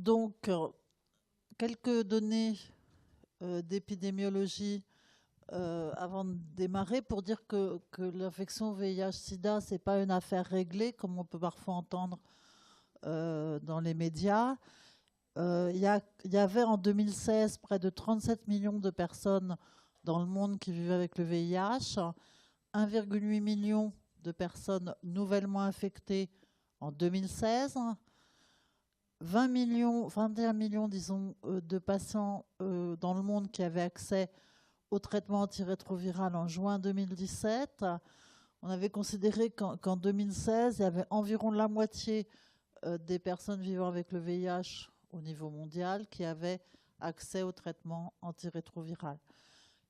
Donc, quelques données d'épidémiologie avant de démarrer pour dire que l'infection VIH-Sida, c'est pas une affaire réglée comme on peut parfois entendre dans les médias. Il y avait en 2016 près de 37 millions de personnes dans le monde qui vivaient avec le VIH, 1,8 million de personnes nouvellement infectées en 2016, 20 millions, 21 millions, disons, de patients dans le monde qui avaient accès au traitement antirétroviral en juin 2017. On avait considéré qu'en 2016, il y avait environ la moitié des personnes vivant avec le VIH au niveau mondial qui avaient accès au traitement antirétroviral.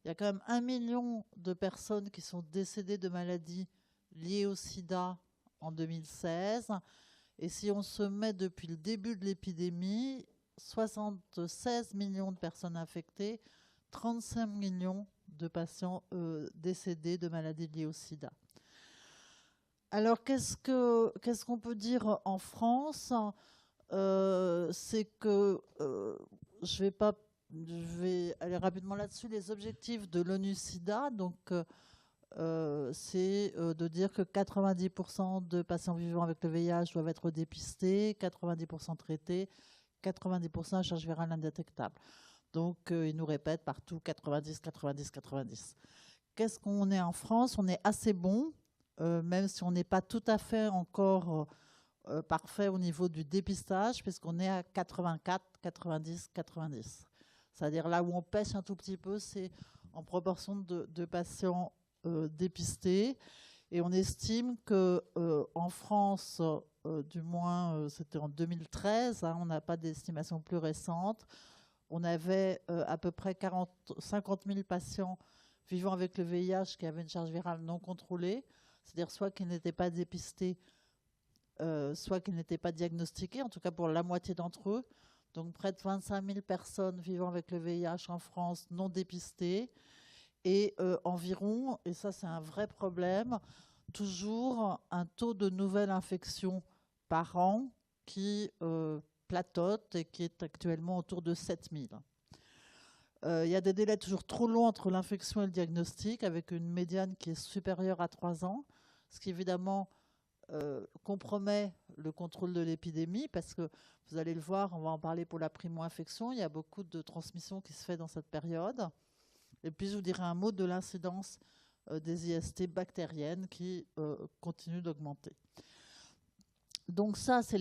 Il y a quand même 1 million de personnes qui sont décédées de maladies liées au sida en 2016. Et si on se met depuis le début de l'épidémie, 76 millions de personnes infectées, 35 millions de patients décédés de maladies liées au sida. Alors, qu'est-ce qu'on peut dire en France? C'est que je vais aller rapidement là-dessus. Les objectifs de l'ONU-SIDA, donc c'est de dire que 90% de patients vivant avec le VIH doivent être dépistés, 90% traités, 90% à charge virale indétectable. Donc, ils nous répètent partout 90, 90, 90. Qu'est-ce qu'on est en France? On est assez bon, même si on n'est pas tout à fait encore parfait au niveau du dépistage, puisqu'on est à 84, 90, 90. C'est-à-dire là où on pêche un tout petit peu, c'est en proportion de patients dépistés. Et on estime que en France, du moins c'était en 2013, hein, on n'a pas d'estimation plus récente, on avait à peu près 50 000 patients vivant avec le VIH qui avaient une charge virale non contrôlée, c'est-à-dire soit qu'ils n'étaient pas dépistés, soit qu'ils n'étaient pas diagnostiqués, en tout cas pour la moitié d'entre eux. Donc près de 25 000 personnes vivant avec le VIH en France non dépistées et environ, et ça c'est un vrai problème, toujours un taux de nouvelles infections par an qui platote et qui est actuellement autour de 7 000. Il y a des délais toujours trop longs entre l'infection et le diagnostic, avec une médiane qui est supérieure à 3 ans, ce qui évidemment compromet le contrôle de l'épidémie, parce que vous allez le voir, on va en parler pour la primo-infection, il y a beaucoup de transmission qui se fait dans cette période. Et puis je vous dirai un mot de l'incidence des IST bactériennes qui continuent d'augmenter. Donc ça, c'est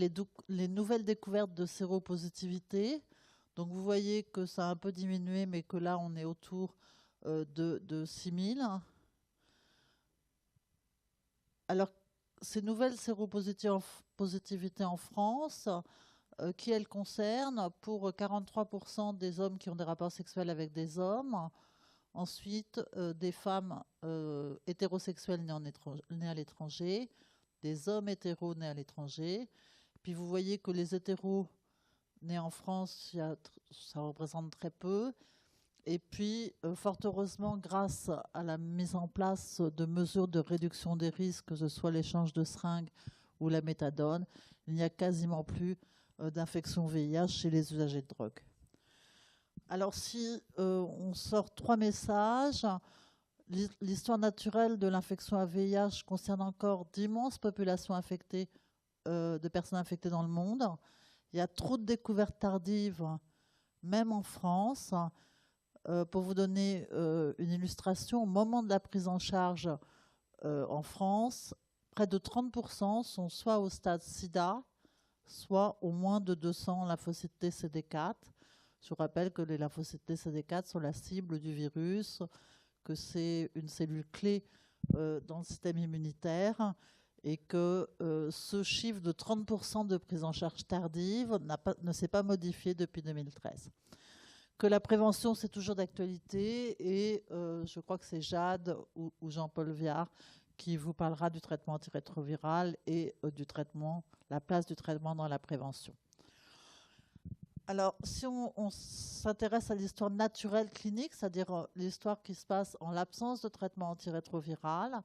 les nouvelles découvertes de séropositivité. Donc vous voyez que ça a un peu diminué, mais que là, on est autour de 6 000. Alors, ces nouvelles séropositivités en France, qui elles concernent pour 43% des hommes qui ont des rapports sexuels avec des hommes, ensuite des femmes hétérosexuelles nées à l'étranger, des hommes hétéros nés à l'étranger. Puis vous voyez que les hétéros nés en France, ça représente très peu. Et puis, fort heureusement, grâce à la mise en place de mesures de réduction des risques, que ce soit l'échange de seringues ou la méthadone, il n'y a quasiment plus d'infection VIH chez les usagers de drogue. Alors, si on sort 3 messages, l'histoire naturelle de l'infection à VIH concerne encore d'immenses populations infectées, de personnes infectées dans le monde. Il y a trop de découvertes tardives, même en France. Pour vous donner une illustration, au moment de la prise en charge en France, près de 30% sont soit au stade SIDA, soit au moins de 200 lymphocytes T CD4. Je vous rappelle que les lymphocytes T CD4 sont la cible du virus, que c'est une cellule clé dans le système immunitaire et que ce chiffre de 30% de prise en charge tardive ne s'est pas modifié depuis 2013. Que la prévention, c'est toujours d'actualité et je crois que c'est Jade ou Jean-Paul Viard qui vous parlera du traitement antirétroviral et du traitement, la place du traitement dans la prévention. Alors, si on s'intéresse à l'histoire naturelle clinique, c'est-à-dire l'histoire qui se passe en l'absence de traitement antirétroviral,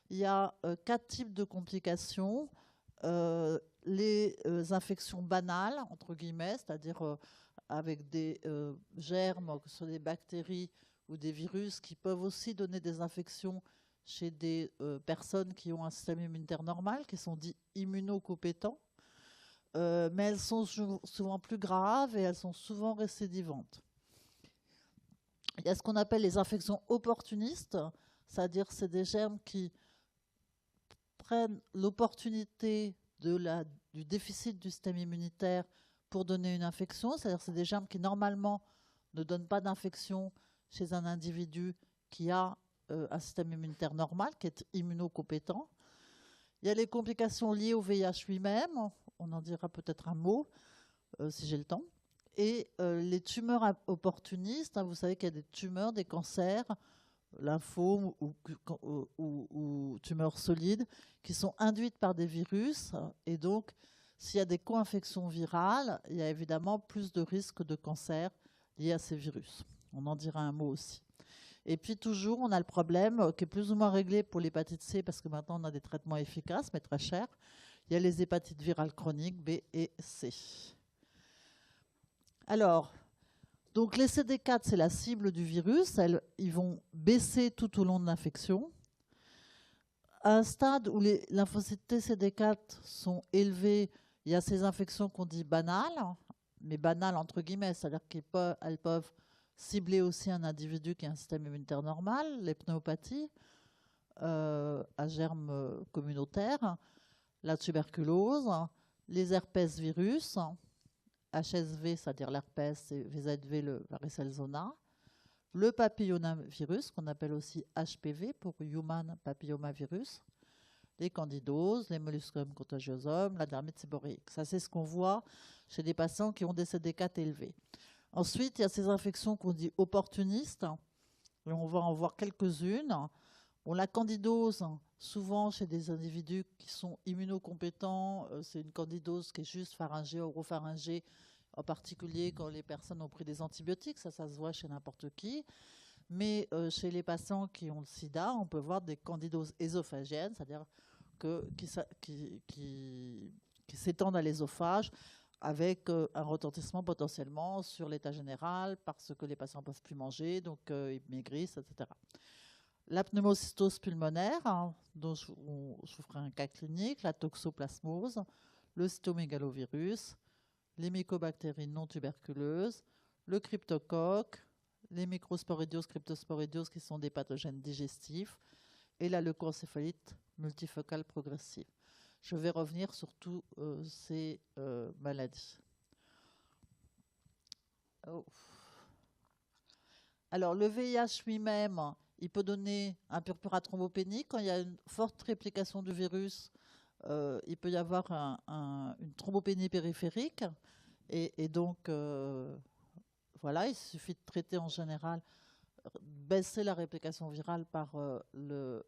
il y a 4 types de complications. les infections banales, entre guillemets, c'est-à-dire avec des germes, que ce soit des bactéries ou des virus, qui peuvent aussi donner des infections chez des personnes qui ont un système immunitaire normal, qui sont dits immunocompétents, mais elles sont souvent plus graves et elles sont souvent récidivantes. Il y a ce qu'on appelle les infections opportunistes, c'est-à-dire c'est des germes qui prennent l'opportunité du déficit du système immunitaire pour donner une infection, c'est-à-dire c'est des germes qui normalement ne donnent pas d'infection chez un individu qui a un système immunitaire normal, qui est immunocompétent. Il y a les complications liées au VIH lui-même, on en dira peut-être un mot si j'ai le temps. Et les tumeurs opportunistes, vous savez qu'il y a des tumeurs, des cancers, lymphomes ou tumeurs solides, qui sont induites par des virus. Et donc, s'il y a des co-infections virales, il y a évidemment plus de risques de cancer liés à ces virus. On en dira un mot aussi. Et puis toujours, on a le problème qui est plus ou moins réglé pour l'hépatite C, parce que maintenant on a des traitements efficaces, mais très chers. Il y a les hépatites virales chroniques B et C. Alors, donc les CD4, c'est la cible du virus. Ils vont baisser tout au long de l'infection. À un stade où les lymphocytes T CD4 sont élevés, il y a ces infections qu'on dit banales, mais banales entre guillemets, c'est-à-dire qu'elles peuvent cibler aussi un individu qui a un système immunitaire normal, les pneumopathies à germes communautaires, la tuberculose, les herpès virus, HSV, c'est-à-dire l'herpès, et VZV, le varicelle zona, le papillomavirus, qu'on appelle aussi HPV pour Human Papillomavirus, les candidoses, les molluscum contagiosum, la dermite séborrhéique. Ça, c'est ce qu'on voit chez des patients qui ont des CD4 élevés. Ensuite, il y a ces infections qu'on dit opportunistes, et on va en voir quelques-unes. Bon, la candidose, souvent chez des individus qui sont immunocompétents, c'est une candidose qui est juste pharyngée, oropharyngée, en particulier quand les personnes ont pris des antibiotiques, ça se voit chez n'importe qui. Mais chez les patients qui ont le sida, on peut voir des candidoses ésophagiennes, c'est-à-dire qui s'étendent à l'ésophage, avec un retentissement potentiellement sur l'état général, parce que les patients ne peuvent plus manger, donc ils maigrissent, etc. La pneumocystose pulmonaire, dont je vous ferai un cas clinique, la toxoplasmose, le cytomégalovirus, les mycobactéries non tuberculeuses, le cryptocoque, les microsporidioses, cryptosporidioses qui sont des pathogènes digestifs, et la leucoencéphalite multifocale progressive. Je vais revenir sur toutes ces maladies. Oh. Alors, le VIH lui-même, il peut donner un purpura thrombopénique. Quand il y a une forte réplication du virus, il peut y avoir une thrombopénie périphérique. Et donc, voilà, il suffit de traiter en général, baisser la réplication virale par le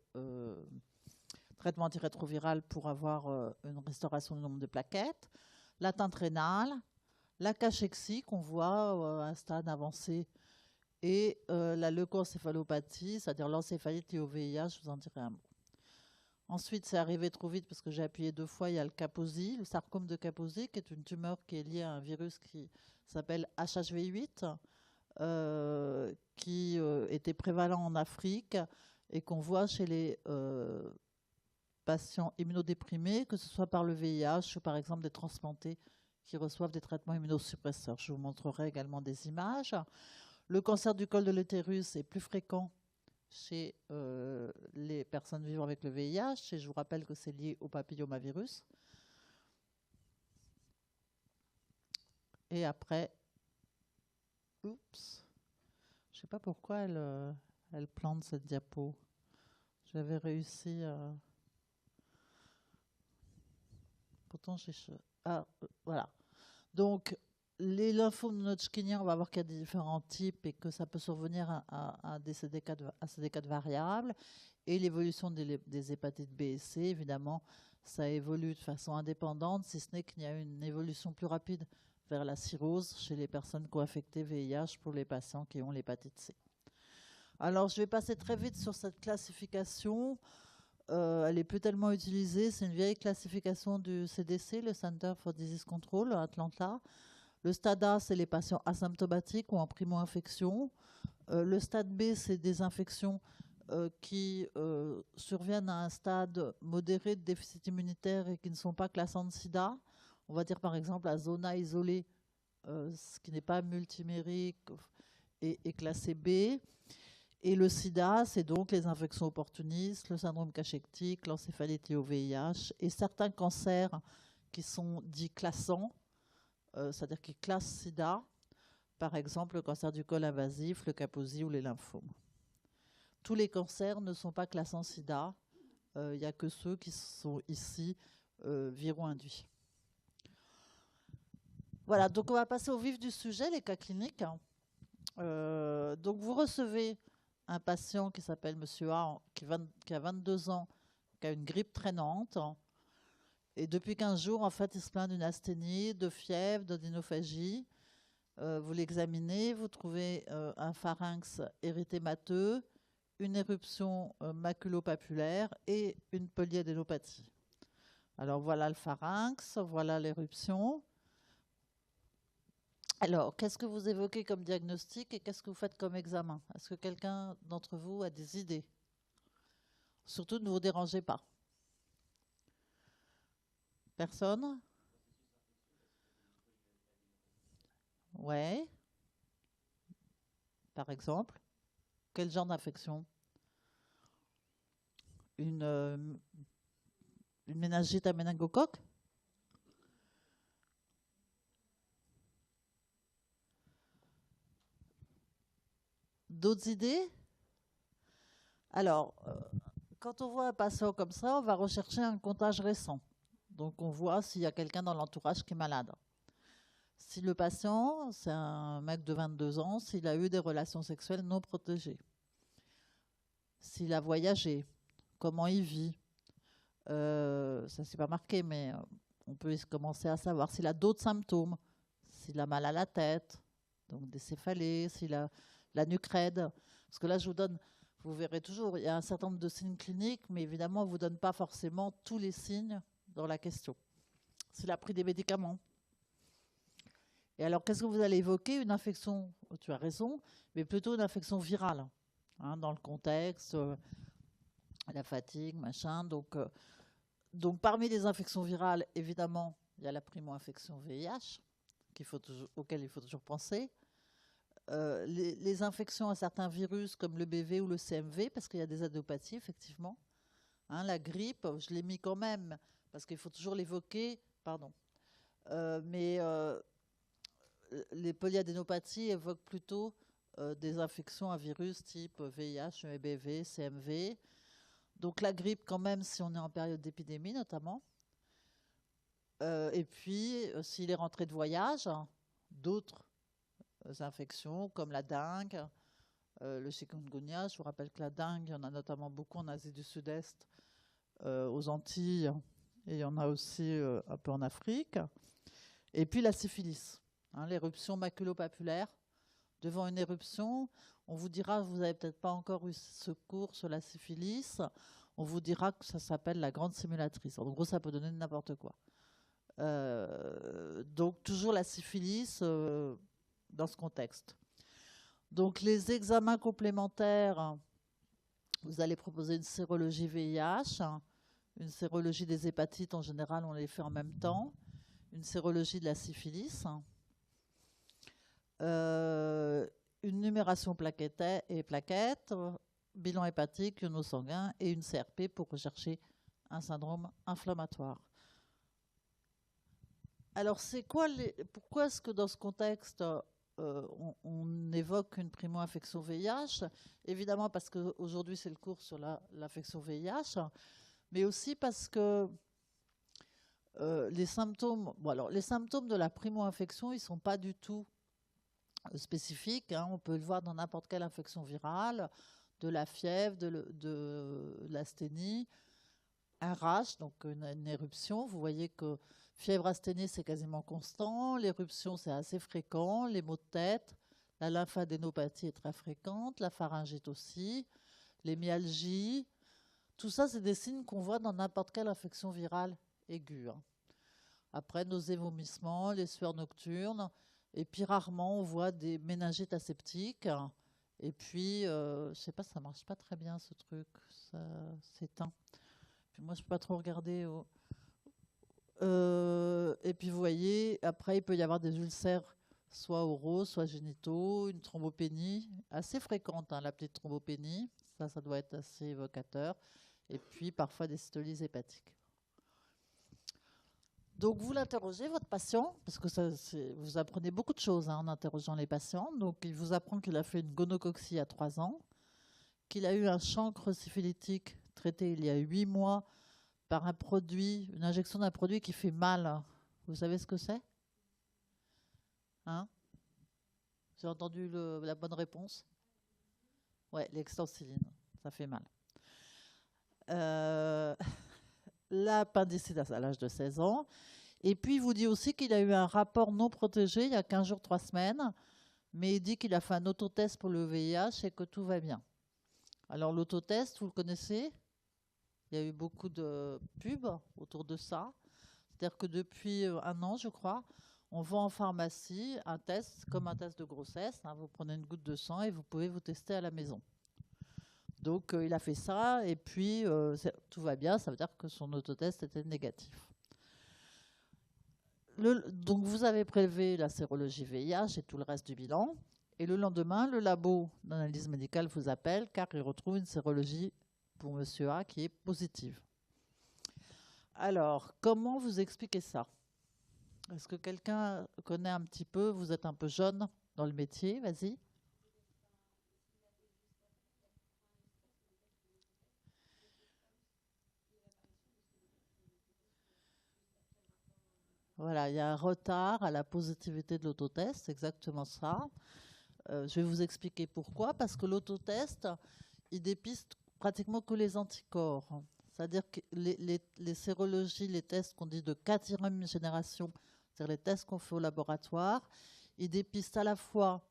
traitement antirétroviral pour avoir une restauration du nombre de plaquettes, l'atteinte rénale, la cachexie qu'on voit à un stade avancé et la leucoencéphalopathie, c'est-à-dire l'encéphalite liée au VIH, je vous en dirai un mot. Ensuite, c'est arrivé trop vite parce que j'ai appuyé 2 fois, il y a le Kaposi, le sarcome de Kaposi, qui est une tumeur qui est liée à un virus qui s'appelle HHV8, qui était prévalent en Afrique et qu'on voit chez les patients immunodéprimés, que ce soit par le VIH ou par exemple des transplantés qui reçoivent des traitements immunosuppresseurs. Je vous montrerai également des images. Le cancer du col de l'utérus est plus fréquent chez les personnes vivant avec le VIH, et je vous rappelle que c'est lié au papillomavirus. Et après, oups, je ne sais pas pourquoi elle plante cette diapo. J'avais réussi à... Pourtant, j'ai... Ah, voilà. Donc, les lymphomes non-hodgkiniens, on va voir qu'il y a des différents types et que ça peut survenir à des CD4 variables. Et l'évolution des hépatites B et C, évidemment, ça évolue de façon indépendante, si ce n'est qu'il y a une évolution plus rapide vers la cirrhose chez les personnes co-infectées VIH pour les patients qui ont l'hépatite C. Alors, je vais passer très vite sur cette classification. Elle est plus tellement utilisée. C'est une vieille classification du CDC, le Center for Disease Control à Atlanta. Le stade A, c'est les patients asymptomatiques ou en primo-infection. Le stade B, c'est des infections qui surviennent à un stade modéré de déficit immunitaire et qui ne sont pas classantes sida. On va dire par exemple la zona isolée, ce qui n'est pas multimérique, est classé B. Et le sida, c'est donc les infections opportunistes, le syndrome cachectique, l'encéphalite liée au VIH et certains cancers qui sont dits classants, c'est-à-dire qui classent sida, par exemple le cancer du col invasif, le Kaposi ou les lymphomes. Tous les cancers ne sont pas classants sida, il n'y a que ceux qui sont ici viro-induits. Voilà, donc on va passer au vif du sujet, les cas cliniques. Donc vous recevez un patient qui s'appelle Monsieur A, qui a 22 ans, qui a une grippe traînante. Et depuis 15 jours, en fait, il se plaint d'une asthénie, de fièvre, d'odynophagie. Vous l'examinez, vous trouvez un pharynx érythémateux, une éruption maculopapulaire et une polyadénopathie. Alors voilà le pharynx, voilà l'éruption. Alors, qu'est-ce que vous évoquez comme diagnostic et qu'est-ce que vous faites comme examen? Est-ce que quelqu'un d'entre vous a des idées? Surtout, ne vous dérangez pas. Personne? Ouais. Par exemple, quel genre d'infection? Une méningite à méningocoque? D'autres idées? Alors, quand on voit un patient comme ça, on va rechercher un comptage récent. Donc, on voit s'il y a quelqu'un dans l'entourage qui est malade. Si le patient, c'est un mec de 22 ans, s'il a eu des relations sexuelles non protégées, s'il a voyagé, comment il vit, ça c'est pas marqué, mais on peut commencer à savoir s'il a d'autres symptômes, s'il a mal à la tête, donc des céphalées, s'il a la nuque raide. Parce que là, je vous donne, vous verrez toujours, il y a un certain nombre de signes cliniques, mais évidemment, on ne vous donne pas forcément tous les signes dans la question. S'il a pris des médicaments. Et alors, qu'est-ce que vous allez évoquer? Une infection, tu as raison, mais plutôt une infection virale, hein, dans le contexte, la fatigue, machin. Donc, parmi les infections virales, évidemment, il y a la primo-infection VIH, auquel il faut toujours penser. Les infections à certains virus, comme le BV ou le CMV, parce qu'il y a des adénopathies, effectivement. Hein, la grippe, je l'ai mis quand même, parce qu'il faut toujours l'évoquer, pardon. Mais les polyadénopathies évoquent plutôt des infections à virus type VIH, EBV, CMV. Donc la grippe quand même si on est en période d'épidémie notamment. Et puis s'il est rentré de voyage, d'autres infections comme la dengue, le chikungunya. Je vous rappelle que la dengue, il y en a notamment beaucoup en Asie du Sud-Est, aux Antilles, et il y en a aussi un peu en Afrique. Et puis la syphilis. Hein, l'éruption maculopapulaire. Devant une éruption, on vous dira, vous n'avez peut-être pas encore eu ce cours sur la syphilis, on vous dira que ça s'appelle la grande simulatrice. En gros, ça peut donner n'importe quoi. Donc, toujours la syphilis dans ce contexte. Donc, les examens complémentaires, vous allez proposer une sérologie VIH, une sérologie des hépatites, en général, on les fait en même temps, une sérologie de la syphilis, une numération plaquettes, bilan hépatique, iono-sanguin et une CRP pour rechercher un syndrome inflammatoire. Alors, pourquoi est-ce que dans ce contexte, on évoque une primo-infection VIH? Évidemment parce qu'aujourd'hui, c'est le cours sur l'infection VIH, mais aussi parce que les symptômes de la primo-infection, ils ne sont pas du tout spécifiques. Hein. On peut le voir dans n'importe quelle infection virale, de la fièvre, de l'asthénie, un rash, donc une éruption. Vous voyez que fièvre, asthénie, c'est quasiment constant. L'éruption, c'est assez fréquent. Les maux de tête, la lymphadénopathie est très fréquente. La pharyngite aussi. Les myalgies. Tout ça, c'est des signes qu'on voit dans n'importe quelle infection virale aiguë, hein. Après, nausées, vomissements, les sueurs nocturnes, et puis rarement, on voit des méningites aseptiques. Et puis, je sais pas, ça marche pas très bien ce truc, ça s'éteint. Puis moi, je peux pas trop regarder. Et puis, vous voyez, après, il peut y avoir des ulcères, soit oraux, soit génitaux, une thrombopénie assez fréquente, hein, la petite thrombopénie. Ça doit être assez évocateur. Et puis, parfois, des cystolyses hépatiques. Donc, vous l'interrogez, votre patient, parce que vous apprenez beaucoup de choses, hein, en interrogeant les patients. Donc, il vous apprend qu'il a fait une gonococcie à 3 ans, qu'il a eu un chancre syphilitique traité il y a 8 mois par un produit, une injection d'un produit qui fait mal. Vous savez ce que c'est? Hein? J'ai entendu la bonne réponse? Ouais, l'extensiline, ça fait mal. L'appendicite à l'âge de 16 ans. Et puis, il vous dit aussi qu'il a eu un rapport non protégé il y a 15 jours, 3 semaines, mais il dit qu'il a fait un autotest pour le VIH et que tout va bien. Alors, l'autotest, vous le connaissez? Il y a eu beaucoup de pubs autour de ça. C'est-à-dire que depuis 1 an, je crois, on vend en pharmacie un test, comme un test de grossesse, hein. Vous prenez une goutte de sang et vous pouvez vous tester à la maison. Donc, il a fait ça et puis tout va bien. Ça veut dire que son autotest était négatif. Donc, vous avez prélevé la sérologie VIH et tout le reste du bilan. Et le lendemain, le labo d'analyse médicale vous appelle car il retrouve une sérologie pour monsieur A qui est positive. Alors, comment vous expliquez ça? Est-ce que quelqu'un connaît un petit peu? Vous êtes un peu jeune dans le métier, vas-y. Voilà, il y a un retard à la positivité de l'autotest, c'est exactement ça. Je vais vous expliquer pourquoi. Parce que l'autotest, il dépiste pratiquement que les anticorps. C'est-à-dire que les sérologies, les tests qu'on dit de 4e génération, c'est-à-dire les tests qu'on fait au laboratoire, ils dépistent à la fois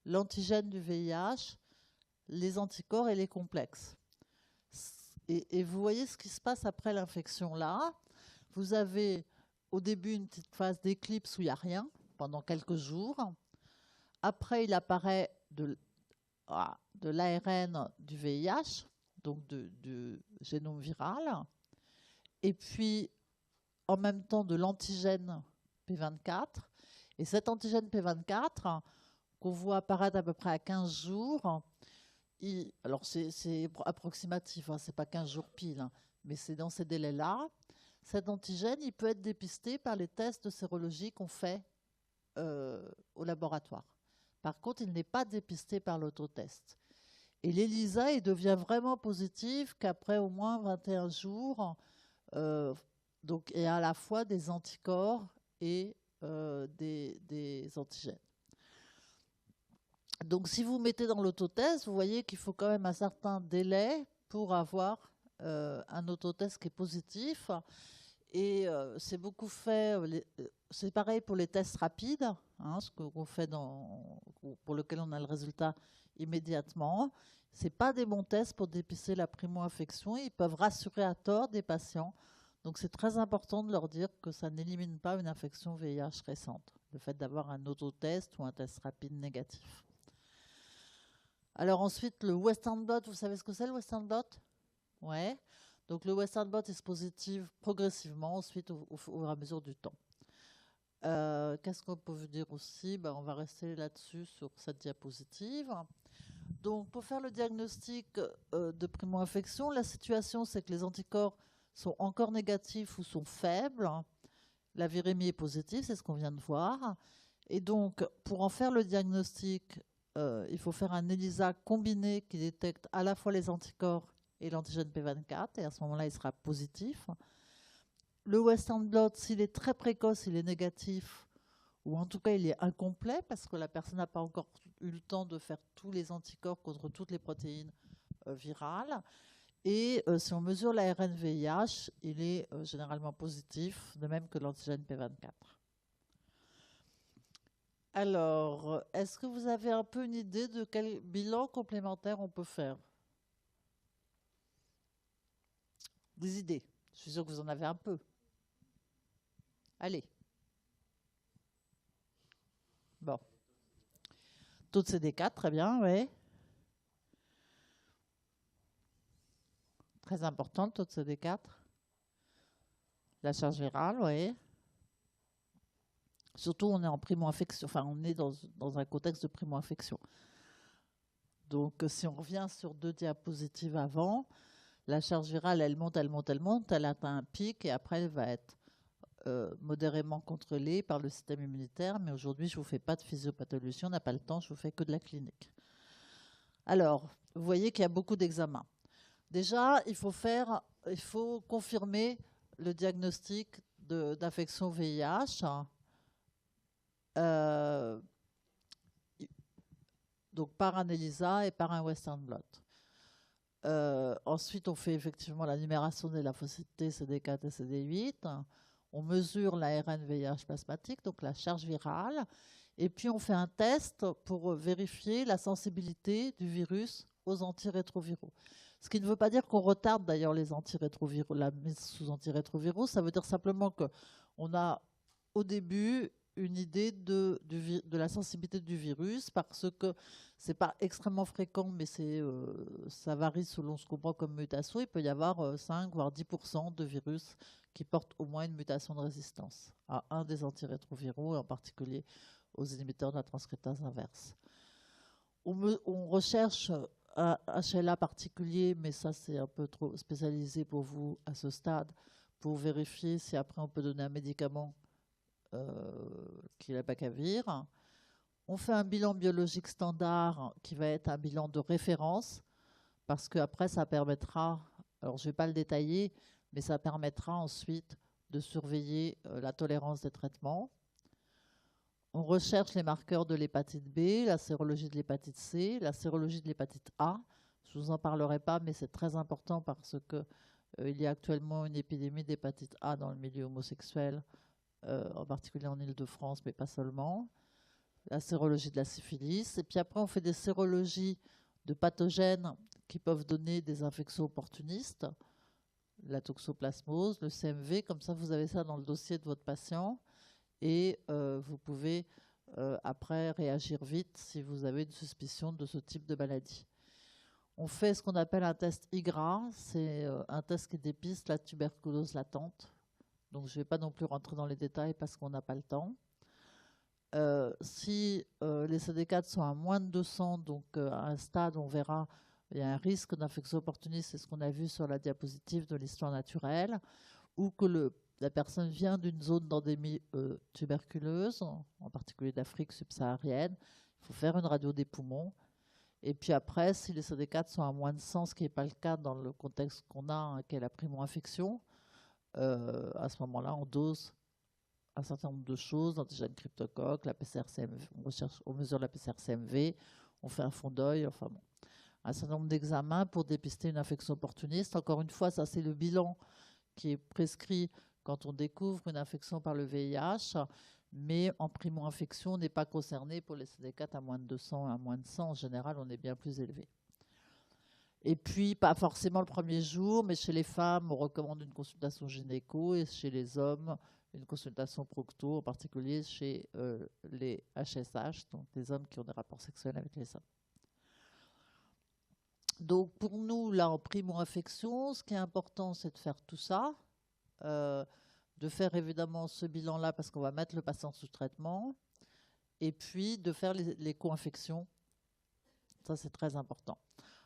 l'antigène du VIH, les anticorps et les complexes. Et vous voyez ce qui se passe après l'infection là. Vous avez au début une petite phase d'éclipse où il n'y a rien pendant quelques jours. Après, il apparaît de l'ARN du VIH, donc du génome viral, et puis en même temps de l'antigène P24. Et cet antigène P24, qu'on voit apparaître à peu près à 15 jours, alors c'est approximatif, hein, c'est pas 15 jours pile, hein, mais c'est dans ces délais-là. Cet antigène, il peut être dépisté par les tests de sérologie qu'on fait au laboratoire. Par contre, il n'est pas dépisté par l'autotest. Et l'ELISA, il devient vraiment positif qu'après au moins 21 jours, donc, et à la fois des anticorps et des antigènes. Donc, si vous mettez dans l'autotest, vous voyez qu'il faut quand même un certain délai pour avoir un autotest qui est positif. Et c'est beaucoup fait, c'est pareil pour les tests rapides, hein, ce qu'on fait pour lequel on a le résultat immédiatement. Ce n'est pas des bons tests pour dépister la primo-infection. Ils peuvent rassurer à tort des patients. Donc c'est très important de leur dire que ça n'élimine pas une infection VIH récente, le fait d'avoir un autotest ou un test rapide négatif. Alors ensuite, le Western blot, vous savez ce que c'est le Western blot? Ouais. Donc le Western blot est positif progressivement ensuite au fur et à mesure du temps. Qu'est-ce qu'on peut vous dire aussi? On va rester là-dessus sur cette diapositive. Donc pour faire le diagnostic de primo-infection, la situation c'est que les anticorps sont encore négatifs ou sont faibles. La virémie est positive, c'est ce qu'on vient de voir. Et donc pour en faire le diagnostic, il faut faire un ELISA combiné qui détecte à la fois les anticorps et l'antigène P24, et à ce moment-là, il sera positif. Le Western blot, s'il est très précoce, il est négatif, ou en tout cas, il est incomplet, parce que la personne n'a pas encore eu le temps de faire tous les anticorps contre toutes les protéines virales. Et si on mesure l'ARN VIH, il est généralement positif, de même que l'antigène P24. Alors, est-ce que vous avez un peu une idée de quel bilan complémentaire on peut faire? Des idées. Je suis sûre que vous en avez un peu. Allez. Bon. Taux de CD4, très bien, oui. Très important, le taux de CD4. La charge virale, oui. Surtout, on est en primo-infection. Enfin, on est dans un contexte de primo-infection. Donc, si on revient sur 2 diapositives avant, la charge virale, elle monte, elle monte, elle monte. Elle atteint un pic et après, elle va être modérément contrôlée par le système immunitaire. Mais aujourd'hui, je ne vous fais pas de physiopathologie. On n'a pas le temps. Je vous fais que de la clinique. Alors, vous voyez qu'il y a beaucoup d'examens. Déjà, il faut confirmer le diagnostic d'infection VIH. Donc par un ELISA et par un Western blot. Ensuite, on fait effectivement la numération des lymphocytes T, CD4 et CD8. On mesure l'ARN VIH plasmatique, donc la charge virale. Et puis, on fait un test pour vérifier la sensibilité du virus aux antirétroviraux. Ce qui ne veut pas dire qu'on retarde d'ailleurs les antirétroviraux, la mise sous antirétroviraux. Ça veut dire simplement qu'on a au début une idée de la sensibilité du virus parce que c'est pas extrêmement fréquent, mais ça varie selon ce qu'on prend comme mutation. Il peut y avoir 5 voire 10% de virus qui portent au moins une mutation de résistance à un des antirétroviraux, et en particulier aux inhibiteurs de la transcriptase inverse. On recherche un HLA particulier, mais ça c'est un peu trop spécialisé pour vous à ce stade, pour vérifier si après on peut donner un médicament qui est la bacavir. On fait un bilan biologique standard qui va être un bilan de référence parce qu'après ça permettra, alors je ne vais pas le détailler, mais ça permettra ensuite de surveiller la tolérance des traitements. On recherche les marqueurs de l'hépatite B, la sérologie de l'hépatite C, la sérologie de l'hépatite A. Je ne vous en parlerai pas, mais c'est très important parce qu'il y a actuellement une épidémie d'hépatite A dans le milieu homosexuel, en particulier en Île-de-France, mais pas seulement. La sérologie de la syphilis. Et puis après, on fait des sérologies de pathogènes qui peuvent donner des infections opportunistes, la toxoplasmose, le CMV. Comme ça, vous avez ça dans le dossier de votre patient. Et vous pouvez après réagir vite si vous avez une suspicion de ce type de maladie. On fait ce qu'on appelle un test IGRA. C'est un test qui dépiste la tuberculose latente. Donc, je ne vais pas non plus rentrer dans les détails parce qu'on n'a pas le temps. Si les CD4 sont à moins de 200, donc à un stade, on verra, il y a un risque d'infection opportuniste, c'est ce qu'on a vu sur la diapositive de l'histoire naturelle, ou que la personne vient d'une zone d'endémie tuberculeuse, en particulier d'Afrique subsaharienne. Il faut faire une radio des poumons. Et puis après, si les CD4 sont à moins de 100, ce qui n'est pas le cas dans le contexte qu'on a, hein, qui est la primo-infection, à ce moment-là, on dose un certain nombre de choses, antigène cryptocoque, la PCR-CMV, on mesure la PCR-CMV, on fait un fond d'œil, enfin bon, un certain nombre d'examens pour dépister une infection opportuniste. Encore une fois, ça c'est le bilan qui est prescrit quand on découvre une infection par le VIH, mais en primo-infection, on n'est pas concerné pour les CD4 à moins de 200 et à moins de 100. En général, on est bien plus élevé. Et puis, pas forcément le premier jour, mais chez les femmes, on recommande une consultation gynéco et chez les hommes, une consultation procto, en particulier chez les HSH, donc les hommes qui ont des rapports sexuels avec les hommes. Donc, pour nous, là, en primo-infection, ce qui est important, c'est de faire tout ça, de faire évidemment ce bilan-là parce qu'on va mettre le patient sous traitement, et puis de faire les co-infections. Ça, c'est très important.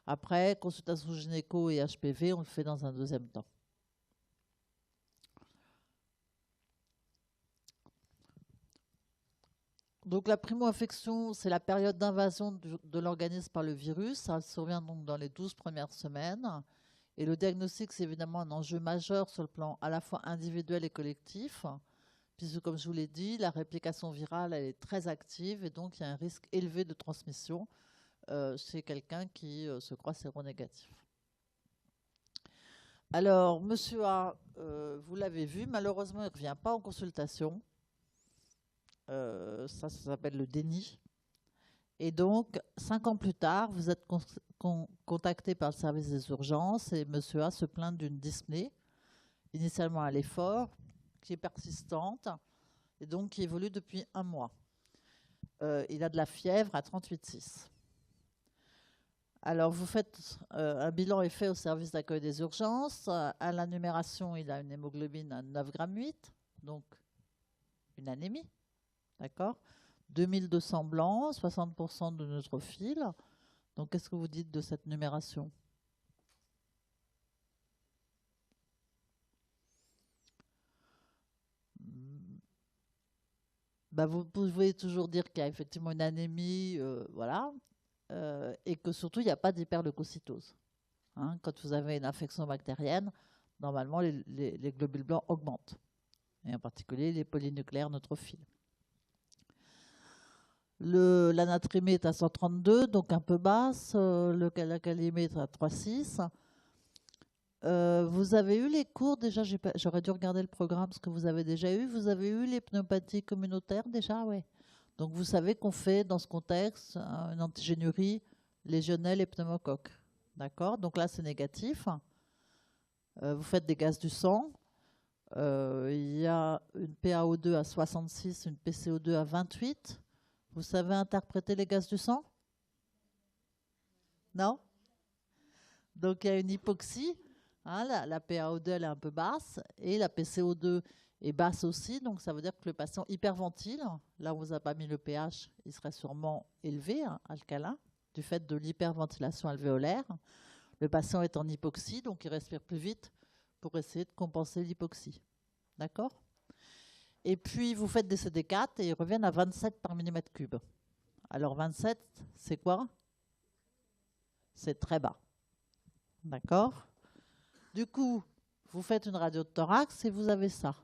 Après, consultation gynéco et HPV, on le fait dans un deuxième temps. Donc la primo-infection, c'est la période d'invasion de l'organisme par le virus. Ça survient donc dans les 12 premières semaines. Et le diagnostic, c'est évidemment un enjeu majeur sur le plan à la fois individuel et collectif, puisque comme je vous l'ai dit, la réplication virale, elle est très active et donc il y a un risque élevé de transmission chez quelqu'un qui se croit séronégatif. Alors, monsieur A, vous l'avez vu, malheureusement, il ne revient pas en consultation. Ça s'appelle le déni. Et donc, 5 ans plus tard, vous êtes contacté par le service des urgences et monsieur A se plaint d'une dyspnée initialement à l'effort, qui est persistante et donc qui évolue depuis un mois. Il a de la fièvre à 38,6. Alors, vous faites un bilan est fait au service d'accueil des urgences. À la numération, il a une hémoglobine à 9,8 g, donc une anémie. D'accord? 2200 blancs, 60% de neutrophiles. Donc, qu'est-ce que vous dites de cette numération? Bah, vous pouvez toujours dire qu'il y a effectivement une anémie, voilà, et que surtout, il n'y a pas d'hyperleucocytose. Hein, quand vous avez une infection bactérienne, normalement, les globules blancs augmentent, et en particulier les polynucléaires neutrophiles. La natrémie est à 132, donc un peu basse. La kaliémie est à 3,6. Vous avez eu les cours déjà, j'aurais dû regarder le programme, ce que vous avez déjà eu. Vous avez eu les pneumopathies communautaires déjà, ouais. Donc vous savez qu'on fait dans ce contexte une antigénurie légionnelle et pneumocoque. D'accord? Donc là, c'est négatif. Vous faites des gaz du sang. Il y a une PaO2 à 66, une PCO2 à 28. Vous savez interpréter les gaz du sang? Non? Donc il y a une hypoxie. Hein, la PaO2 elle est un peu basse et la PCO2 est basse aussi. Donc ça veut dire que le patient hyperventile. Là où vous n'avez pas mis le pH, il serait sûrement élevé, hein, alcalin, du fait de l'hyperventilation alvéolaire. Le patient est en hypoxie, donc il respire plus vite pour essayer de compenser l'hypoxie. D'accord? Et puis, vous faites des CD4 et ils reviennent à 27 par millimètre cube. Alors, 27, c'est quoi? C'est très bas. D'accord? Du coup, vous faites une radio de thorax et vous avez ça.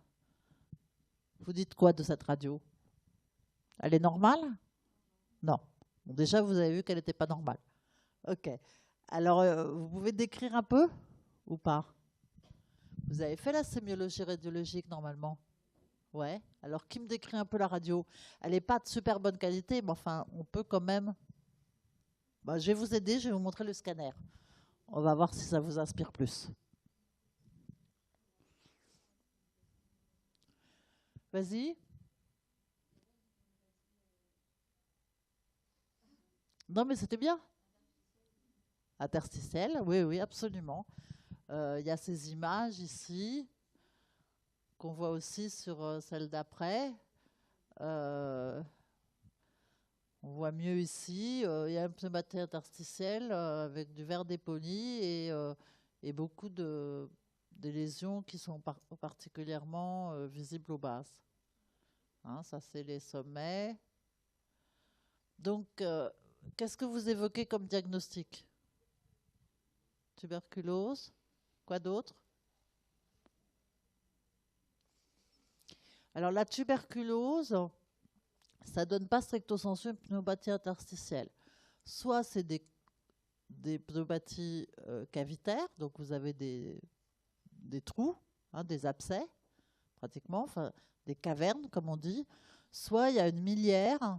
Vous dites quoi de cette radio? Elle est normale? Non. Bon, déjà, vous avez vu qu'elle n'était pas normale. OK. Alors, vous pouvez décrire un peu ou pas? Vous avez fait la sémiologie radiologique normalement? Ouais. Alors, qui me décrit un peu la radio? Elle n'est pas de super bonne qualité, mais enfin, on peut quand même. Bah, je vais vous aider, je vais vous montrer le scanner. On va voir si ça vous inspire plus. Vas-y. Non, mais c'était bien. Interstitiel, oui, oui, absolument. Il y a ces images ici qu'on voit aussi sur celle d'après. On voit mieux ici. Il y a un pneumatie interstitiel avec du verre dépoli et beaucoup de lésions qui sont particulièrement visibles aux bases. Hein, ça, c'est les sommets. Donc, qu'est-ce que vous évoquez comme diagnostic? Tuberculose. Quoi d'autre? Alors, la tuberculose, ça donne pas stricto sensu une pneumopathie interstitielle. Soit c'est des pneumopathies cavitaires, donc vous avez des trous, hein, des abcès, pratiquement, enfin des cavernes, comme on dit. Soit il y a une miliaire.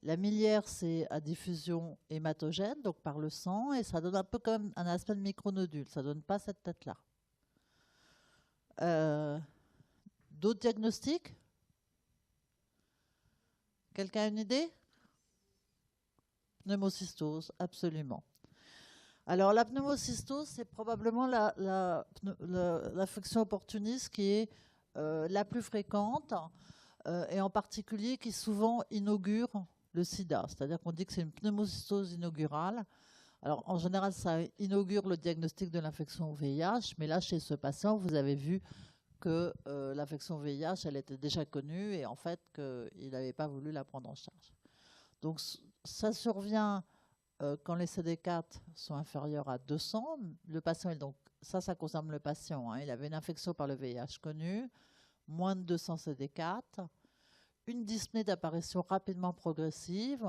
La miliaire, c'est à diffusion hématogène, donc par le sang, et ça donne un peu comme un aspect de micronodule. Ça donne pas cette tête-là. D'autres diagnostics? Quelqu'un a une idée? Pneumocystose, absolument. Alors la pneumocystose, c'est probablement l'infection opportuniste qui est la plus fréquente et en particulier qui souvent inaugure le sida. C'est-à-dire qu'on dit que c'est une pneumocystose inaugurale. Alors en général, ça inaugure le diagnostic de l'infection au VIH, mais là, chez ce patient, vous avez vu que l'infection VIH, elle était déjà connue et en fait qu'il n'avait pas voulu la prendre en charge. Donc ça survient quand les CD4 sont inférieurs à 200. Le patient, donc ça concerne le patient. Hein, il avait une infection par le VIH connue, moins de 200 CD4, une dyspnée d'apparition rapidement progressive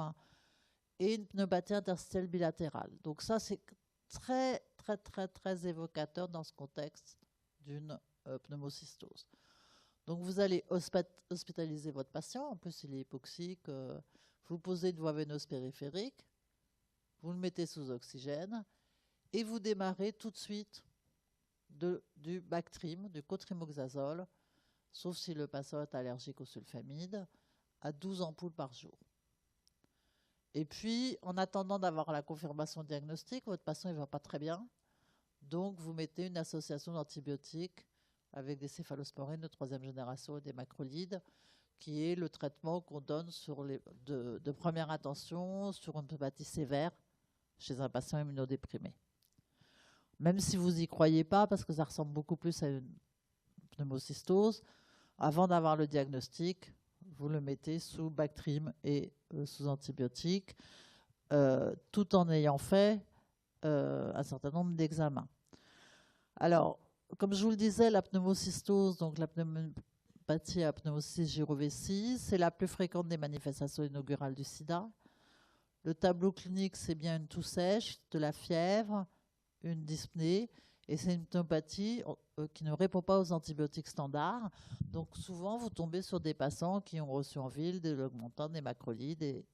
et une pneumopathie interstitielle bilatérale. Donc ça, c'est très, très, très, très évocateur dans ce contexte d'une pneumocystose. Donc vous allez hospitaliser votre patient, en plus il est hypoxique, vous posez une voie veineuse périphérique, vous le mettez sous oxygène et vous démarrez tout de suite du Bactrim, du cotrimoxazole, sauf si le patient est allergique au sulfamide, à 12 ampoules par jour. Et puis, en attendant d'avoir la confirmation diagnostique, votre patient ne va pas très bien. Donc, vous mettez une association d'antibiotiques avec des céphalosporines de 3e génération et des macrolides, qui est le traitement qu'on donne de première intention sur une pneumopathie sévère chez un patient immunodéprimé. Même si vous n'y croyez pas, parce que ça ressemble beaucoup plus à une pneumocystose, avant d'avoir le diagnostic, vous le mettez sous Bactrim et sous antibiotiques, tout en ayant fait un certain nombre d'examens. Alors, comme je vous le disais, la pneumocystose, donc la pneumopathie à pneumocystis gyrovésii, c'est la plus fréquente des manifestations inaugurales du sida. Le tableau clinique, c'est bien une toux sèche, de la fièvre, une dyspnée, et c'est une pneumopathie qui ne répond pas aux antibiotiques standards. Donc souvent, vous tombez sur des patients qui ont reçu en ville de l'augmentant, des macrolides, et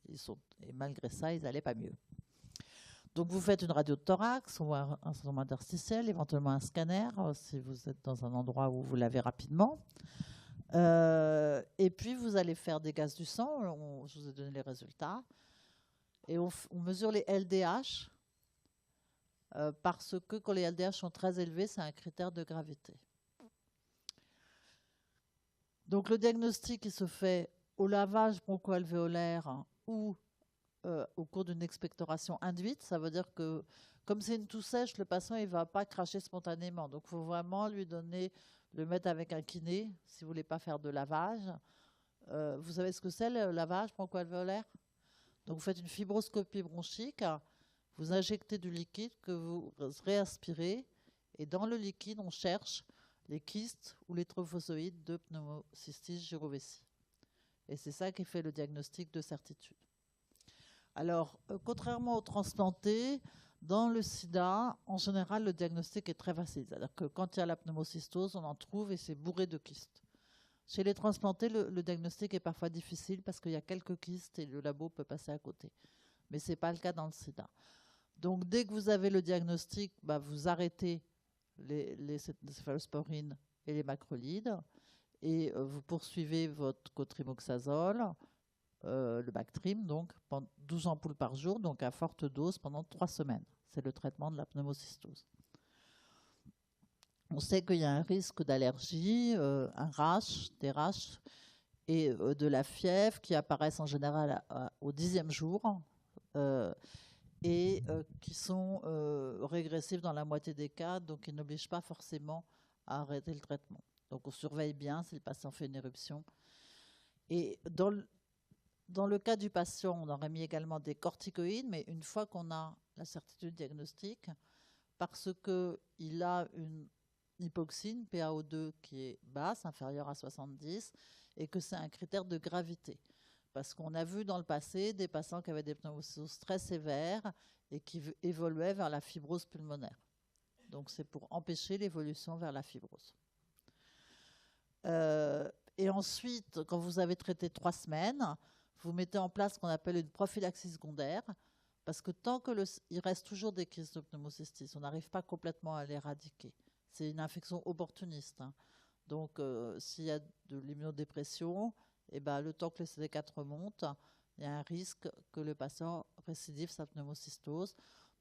malgré ça, ils n'allaient pas mieux. Donc vous faites une radio de thorax ou un syndrome interstitiel, éventuellement un scanner, si vous êtes dans un endroit où vous l'avez rapidement. Et puis vous allez faire des gaz du sang, je vous ai donné les résultats. Et on mesure les LDH, parce que quand les LDH sont très élevés, c'est un critère de gravité. Donc le diagnostic il se fait au lavage broncho-alvéolaire ou au cours d'une expectoration induite. Ça veut dire que comme c'est une toux sèche, le patient ne va pas cracher spontanément. Donc il faut vraiment le mettre avec un kiné si vous ne voulez pas faire de lavage. Vous savez ce que c'est le lavage broncho-alvéolaire? Donc vous faites une fibroscopie bronchique. Vous injectez du liquide que vous réaspirez et dans le liquide, on cherche les kystes ou les trophozoïdes de pneumocystis gyrovésii. Et c'est ça qui fait le diagnostic de certitude. Alors, contrairement aux transplantés, dans le sida, en général, le diagnostic est très facile. C'est-à-dire que quand il y a la pneumocystose, on en trouve et c'est bourré de kystes. Chez les transplantés, le diagnostic est parfois difficile parce qu'il y a quelques kystes et le labo peut passer à côté. Mais ce n'est pas le cas dans le sida. Donc, dès que vous avez le diagnostic, vous arrêtez les céphalosporines et les macrolides et vous poursuivez votre cotrimoxazole, le Bactrim, donc 12 ampoules par jour, donc à forte dose pendant 3 semaines. C'est le traitement de la pneumocystose. On sait qu'il y a un risque d'allergie, un rash, des rash et de la fièvre qui apparaissent en général au 10e jour. Et qui sont régressifs dans la moitié des cas, donc ils n'obligent pas forcément à arrêter le traitement. Donc on surveille bien si le patient fait une éruption. Et dans le cas du patient, on aurait mis également des corticoïdes, mais une fois qu'on a la certitude diagnostique, parce qu'il a une hypoxine, PaO2, qui est basse, inférieure à 70, et que c'est un critère de gravité. Parce qu'on a vu dans le passé des patients qui avaient des pneumocystoses très sévères et qui évoluaient vers la fibrose pulmonaire. Donc c'est pour empêcher l'évolution vers la fibrose. Et ensuite, quand vous avez traité 3 semaines, vous mettez en place ce qu'on appelle une prophylaxie secondaire, parce que tant qu'il reste toujours des crises de pneumocystis, on n'arrive pas complètement à l'éradiquer. C'est une infection opportuniste. Hein. Donc s'il y a de l'immunodépression, le temps que le CD4 remonte, il y a un risque que le patient récidive sa pneumocystose.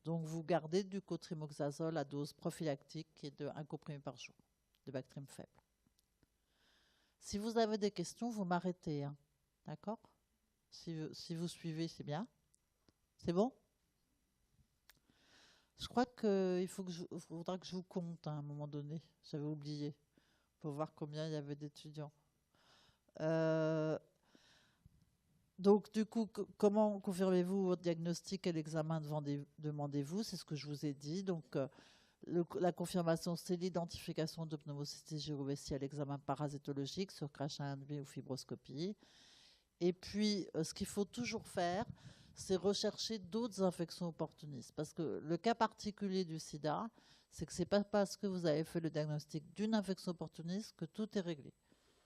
Donc, vous gardez du cotrimoxazole à dose prophylactique qui est de 1 comprimé par jour, de Bactrim faible. Si vous avez des questions, vous m'arrêtez. Hein. D'accord ? Si vous suivez, c'est bien. C'est bon ? Je crois qu'il faudra que je vous compte à un moment donné. J'avais oublié. Pour voir combien il y avait d'étudiants. Donc, du coup, comment confirmez-vous votre diagnostic et l'examen demandez-vous? C'est ce que je vous ai dit. Donc, la confirmation, c'est l'identification de pneumocystis gyrovésii à l'examen parasitologique sur crachat induit ou fibroscopie. Et puis, ce qu'il faut toujours faire, c'est rechercher d'autres infections opportunistes. Parce que le cas particulier du sida, c'est que ce n'est pas parce que vous avez fait le diagnostic d'une infection opportuniste que tout est réglé.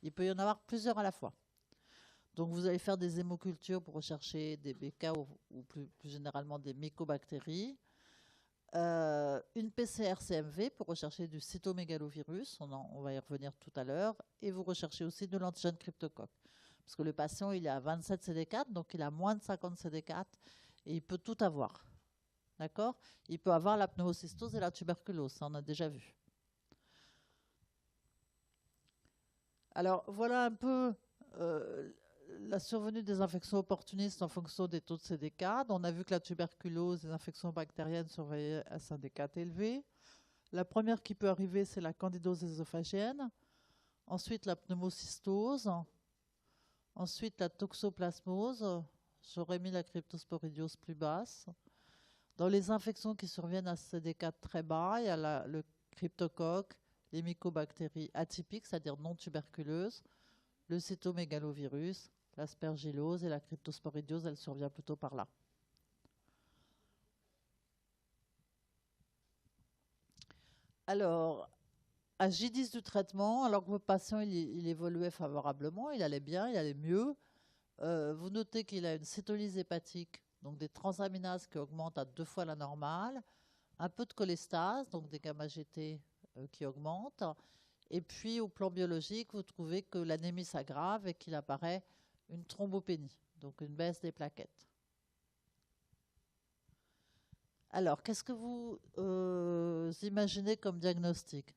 Il peut y en avoir plusieurs à la fois. Donc vous allez faire des hémocultures pour rechercher des BK ou plus généralement des mycobactéries. une PCR-CMV pour rechercher du cytomégalovirus, on va y revenir tout à l'heure, et vous recherchez aussi de l'antigène cryptocoque. Parce que le patient, il est à 27 CD4, donc il a moins de 50 CD4, et il peut tout avoir. D'accord? Il peut avoir la pneumocystose et la tuberculose, ça on a déjà vu. Alors voilà un peu la survenue des infections opportunistes en fonction des taux de CD4. On a vu que la tuberculose, les infections bactériennes surveillaient à CD4 élevé. La première qui peut arriver, c'est la candidose ésophagienne. Ensuite, la pneumocystose. Ensuite, la toxoplasmose. J'aurais mis la cryptosporidiose plus basse. Dans les infections qui surviennent à CD4 très bas, il y a le cryptocoque, les mycobactéries atypiques, c'est-à-dire non tuberculeuses, le cytomégalovirus, l'aspergillose et la cryptosporidiose, elle survient plutôt par là. Alors, à J10 du traitement, alors que votre patient il évoluait favorablement, il allait bien, il allait mieux, vous notez qu'il a une cétolyse hépatique, donc des transaminases qui augmentent à 2 fois la normale, un peu de cholestase, donc des gamma-GT qui augmentent. Et puis, au plan biologique, vous trouvez que l'anémie s'aggrave et qu'il apparaît une thrombopénie, donc une baisse des plaquettes. Alors, qu'est-ce que vous imaginez comme diagnostic?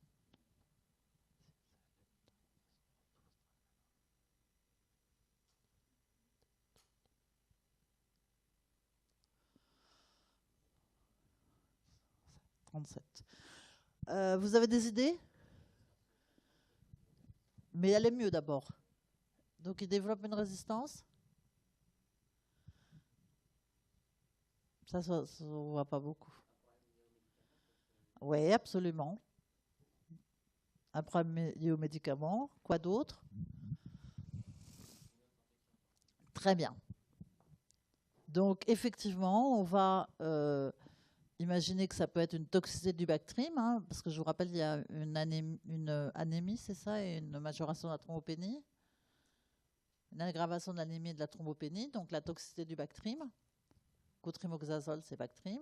Vous avez des idées? Mais elle est mieux d'abord. Donc, il développe une résistance. Ça on ne voit pas beaucoup. Oui, absolument. Un problème lié aux médicaments. Quoi d'autre? Très bien. Donc, effectivement, on va imaginer que ça peut être une toxicité du Bactrim, hein, parce que je vous rappelle, il y a une anémie, c'est ça, et une majoration de la thrombopénie, une aggravation de l'anémie et de la thrombopénie, donc la toxicité du Bactrim. Cotrimoxazole, c'est Bactrim.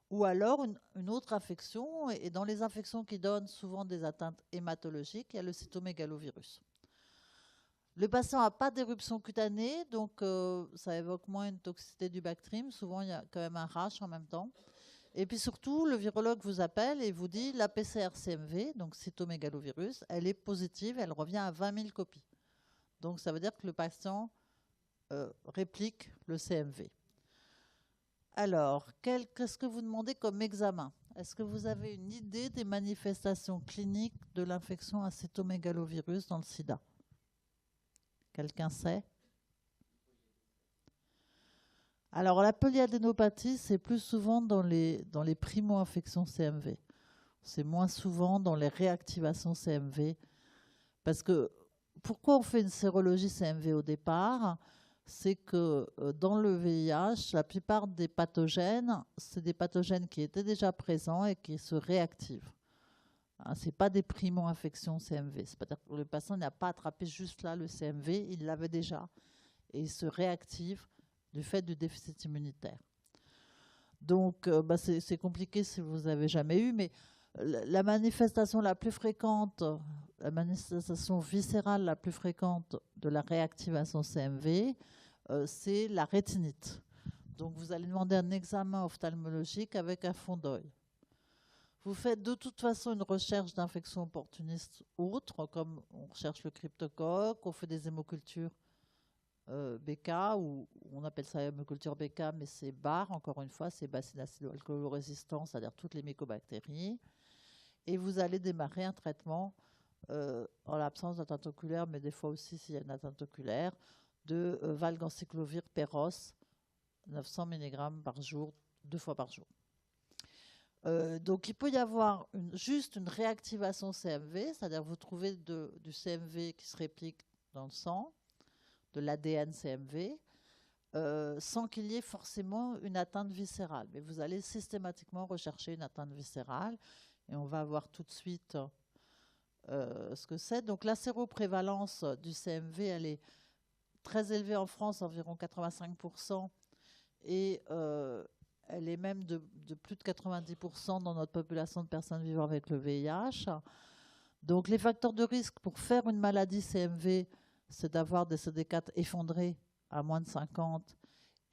Ou alors une autre infection, et dans les infections qui donnent souvent des atteintes hématologiques, il y a le cytomégalovirus. Le patient n'a pas d'éruption cutanée, donc ça évoque moins une toxicité du Bactrim. Souvent, il y a quand même un rash en même temps. Et puis surtout, le virologue vous appelle et vous dit la PCR-CMV, donc cytomégalovirus, elle est positive, elle revient à 20 000 copies. Donc ça veut dire que le patient réplique le CMV. Alors, qu'est-ce que vous demandez comme examen? Est-ce que vous avez une idée des manifestations cliniques de l'infection à cytomégalovirus dans le sida? Quelqu'un sait? Alors, la polyadénopathie, c'est plus souvent dans les primo-infections CMV. C'est moins souvent dans les réactivations CMV. Parce que, pourquoi on fait une sérologie CMV au départ? C'est que dans le VIH, la plupart des pathogènes, c'est des pathogènes qui étaient déjà présents et qui se réactivent. Hein, ce n'est pas des primo-infections CMV. C'est-à-dire que le patient n'a pas attrapé juste là le CMV, il l'avait déjà. Et il se réactive du fait du déficit immunitaire. Donc, c'est compliqué si vous n'avez jamais eu, mais la manifestation la plus fréquente, la manifestation viscérale la plus fréquente de la réactivation CMV, c'est la rétinite. Donc, vous allez demander un examen ophtalmologique avec un fond d'œil. Vous faites de toute façon une recherche d'infections opportunistes autres, comme on recherche le cryptocoque, on fait des hémocultures BK, ou on appelle ça hémoculture BK, mais c'est BAR, encore une fois, c'est bacilloalcoolorésistant, c'est-à-dire toutes les mycobactéries. Et vous allez démarrer un traitement en l'absence d'atteinte oculaire, mais des fois aussi s'il y a une atteinte oculaire, de valganciclovir Péros, 900 mg par jour, 2 fois par jour. Donc il peut y avoir juste une réactivation CMV, c'est-à-dire vous trouvez du CMV qui se réplique dans le sang, de l'ADN CMV, sans qu'il y ait forcément une atteinte viscérale. Mais vous allez systématiquement rechercher une atteinte viscérale, et on va voir tout de suite ce que c'est. Donc la séroprévalence du CMV, elle est très élevée en France, environ 85%, et elle est même de plus de 90% dans notre population de personnes vivant avec le VIH. Donc les facteurs de risque pour faire une maladie CMV, c'est d'avoir des CD4 effondrés à moins de 50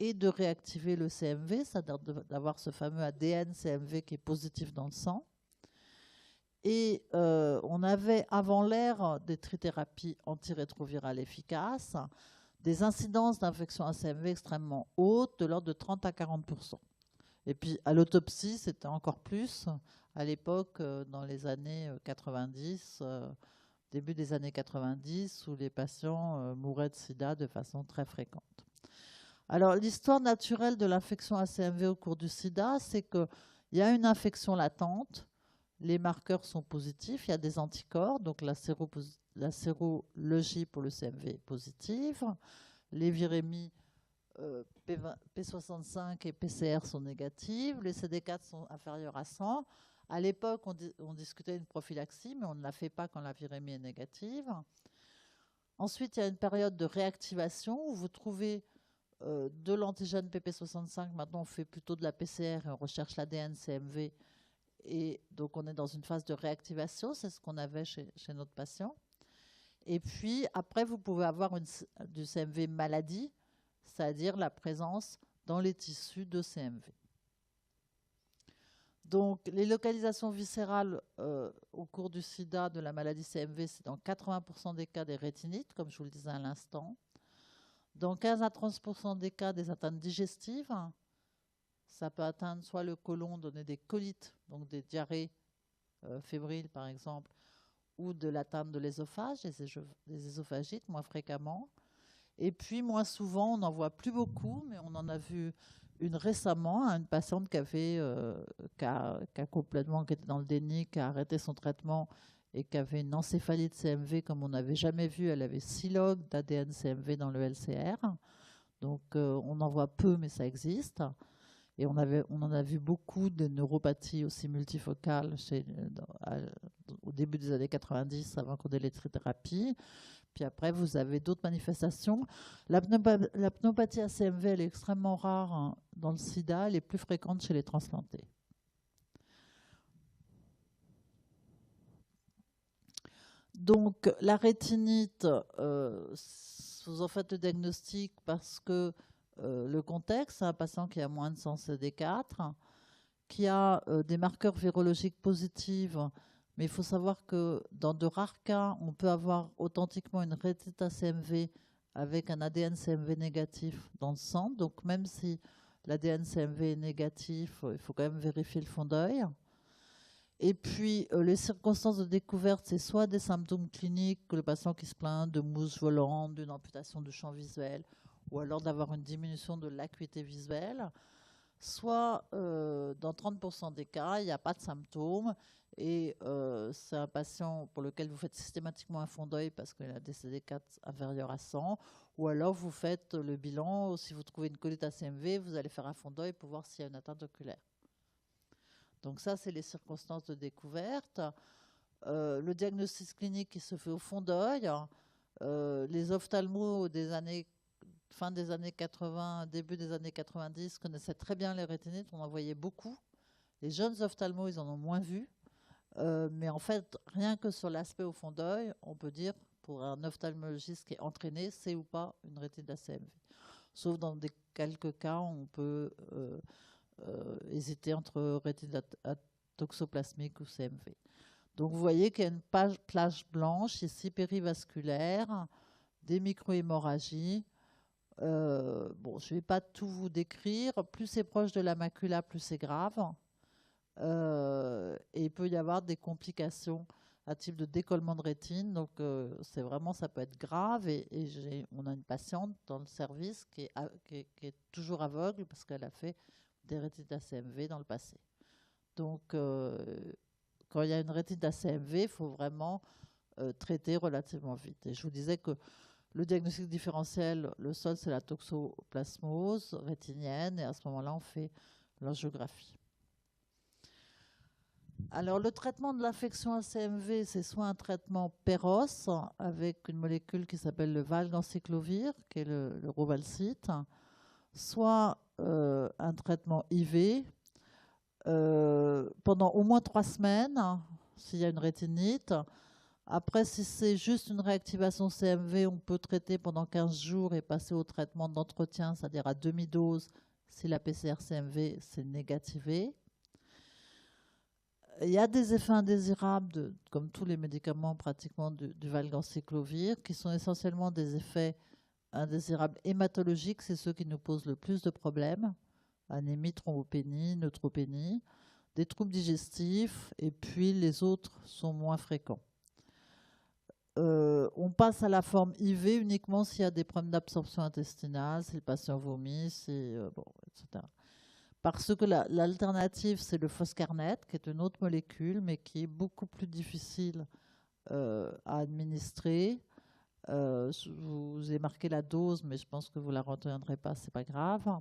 et de réactiver le CMV, c'est-à-dire d'avoir ce fameux ADN CMV qui est positif dans le sang. Et on avait, avant l'ère des trithérapies antirétrovirales efficaces, des incidences d'infection à CMV extrêmement hautes, de l'ordre de 30 à 40%. Et puis à l'autopsie, c'était encore plus. À l'époque, dans les années 90, début des années 90, où les patients mouraient de sida de façon très fréquente. Alors, l'histoire naturelle de l'infection à CMV au cours du sida, c'est qu'il y a une infection latente, les marqueurs sont positifs, il y a des anticorps, donc la sérologie pour le CMV est positive, les virémies P65 et PCR sont négatives, les CD4 sont inférieurs à 100. À l'époque, on discutait d'une prophylaxie, mais on ne la fait pas quand la virémie est négative. Ensuite, il y a une période de réactivation où vous trouvez de l'antigène PP65. Maintenant, on fait plutôt de la PCR et on recherche l'ADN CMV. Et donc, on est dans une phase de réactivation. C'est ce qu'on avait chez notre patient. Et puis, après, vous pouvez avoir du CMV maladie, c'est-à-dire la présence dans les tissus de CMV. Donc, les localisations viscérales au cours du sida de la maladie CMV, c'est dans 80% des cas des rétinites, comme je vous le disais à l'instant. Dans 15 à 30% des cas, des atteintes digestives. Ça peut atteindre soit le côlon, donner des colites, donc des diarrhées fébriles par exemple, ou de l'atteinte de l'ésophage, des ésophagites moins fréquemment. Et puis moins souvent, on n'en voit plus beaucoup, mais on en a vu une récemment, une patiente qui était dans le déni, qui a arrêté son traitement et qui avait une encéphalite CMV comme on n'avait jamais vu. Elle avait 6 logs d'ADN CMV dans le LCR. Donc on en voit peu, mais ça existe. Et on en a vu beaucoup de neuropathies aussi multifocales au début des années 90, avant qu'on ait les trithérapies. Puis après, vous avez d'autres manifestations. La pneumopathie ACMV, elle est extrêmement rare dans le sida. Elle est plus fréquente chez les transplantés. Donc, la rétinite, vous en faites le diagnostic parce que le contexte, c'est un patient qui a moins de 100 CD4, qui a des marqueurs virologiques positifs, mais il faut savoir que dans de rares cas, on peut avoir authentiquement une rétinite ACMV avec un ADN CMV négatif dans le sang. Donc même si l'ADN CMV est négatif, il faut quand même vérifier le fond d'œil. Et puis, les circonstances de découverte, c'est soit des symptômes cliniques, que le patient qui se plaint de mousse volante, d'une amputation du champ visuel, ou alors d'avoir une diminution de l'acuité visuelle, soit dans 30% des cas, il n'y a pas de symptômes et c'est un patient pour lequel vous faites systématiquement un fond d'œil parce qu'il a des CD4 inférieurs à 100, ou alors vous faites le bilan, si vous trouvez une colite ACMV, vous allez faire un fond d'œil pour voir s'il y a une atteinte oculaire. Donc ça, c'est les circonstances de découverte. Le diagnostic clinique qui se fait au fond d'œil, les ophtalmos fin des années 80, début des années 90, connaissaient très bien les rétinites, on en voyait beaucoup. Les jeunes ophtalmos, ils en ont moins vu. Mais en fait, rien que sur l'aspect au fond d'œil, on peut dire, pour un ophtalmologiste qui est entraîné, c'est ou pas une rétine ACMV. Sauf dans quelques cas, on peut hésiter entre rétine toxoplasmique ou CMV. Donc vous voyez qu'il y a une plage blanche ici périvasculaire, des microhémorragies. Bon, je ne vais pas tout vous décrire. Plus c'est proche de la macula, plus c'est grave. Et il peut y avoir des complications à type de décollement de rétine. Donc, c'est vraiment, ça peut être grave. Et on a une patiente dans le service qui est toujours aveugle parce qu'elle a fait des rétines ACMV dans le passé. Donc, quand il y a une rétine ACMV, il faut vraiment traiter relativement vite. Et je vous disais que le diagnostic différentiel, le sol, c'est la toxoplasmose rétinienne. Et à ce moment-là, on fait l'angiographie. Alors, le traitement de l'infection ACMV, c'est soit un traitement Péros avec une molécule qui s'appelle le valganciclovir, qui est le Rovalcite, soit un traitement IV pendant au moins 3 semaines, hein, s'il y a une rétinite. Après, si c'est juste une réactivation CMV, on peut traiter pendant 15 jours et passer au traitement d'entretien, c'est-à-dire à demi-dose, si la PCR CMV s'est négativée. Il y a des effets indésirables, comme tous les médicaments pratiquement du valganciclovir, qui sont essentiellement des effets indésirables hématologiques, c'est ceux qui nous posent le plus de problèmes, anémie, thrombopénie, neutropénie, des troubles digestifs, et puis les autres sont moins fréquents. On passe à la forme IV uniquement s'il y a des problèmes d'absorption intestinale, si le patient vomit, bon, etc. Parce que l'alternative, c'est le Foscarnet, qui est une autre molécule, mais qui est beaucoup plus difficile à administrer. Je vous ai marqué la dose, mais je pense que vous ne la retiendrez pas, c'est pas grave.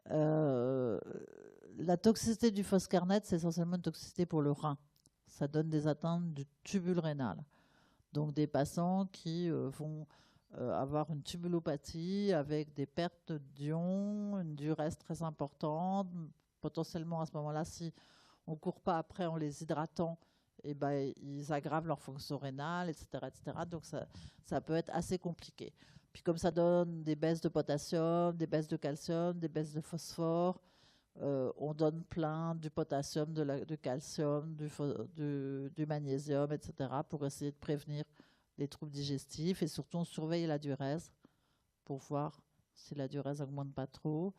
La toxicité du Foscarnet, c'est essentiellement une toxicité pour le rein. Ça donne des atteintes du tubule rénal. Donc des patients qui vont avoir une tubulopathie avec des pertes d'ions, une diurèse très importante. Potentiellement à ce moment-là, si on ne court pas après en les hydratant, eh ben, ils aggravent leur fonction rénale, etc., etc. Donc ça peut être assez compliqué. Puis comme ça donne des baisses de potassium, des baisses de calcium, des baisses de phosphore, on donne plein du potassium, du calcium, du magnésium, etc. pour essayer de prévenir les troubles digestifs et surtout on surveille la diurèse pour voir si la diurèse n'augmente pas trop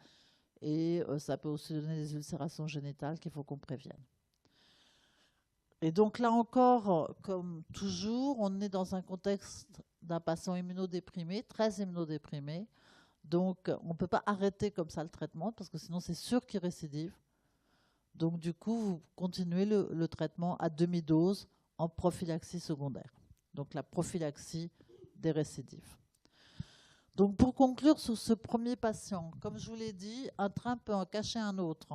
et ça peut aussi donner des ulcérations génitales qu'il faut qu'on prévienne. Et donc là encore, comme toujours, on est dans un contexte d'un patient immunodéprimé, très immunodéprimé. Donc on ne peut pas arrêter comme ça le traitement parce que sinon c'est sûr qu'il récidive. Donc du coup, vous continuez le traitement à demi-dose en prophylaxie secondaire. Donc la prophylaxie des récidives. Donc pour conclure sur ce premier patient, comme je vous l'ai dit, un train peut en cacher un autre.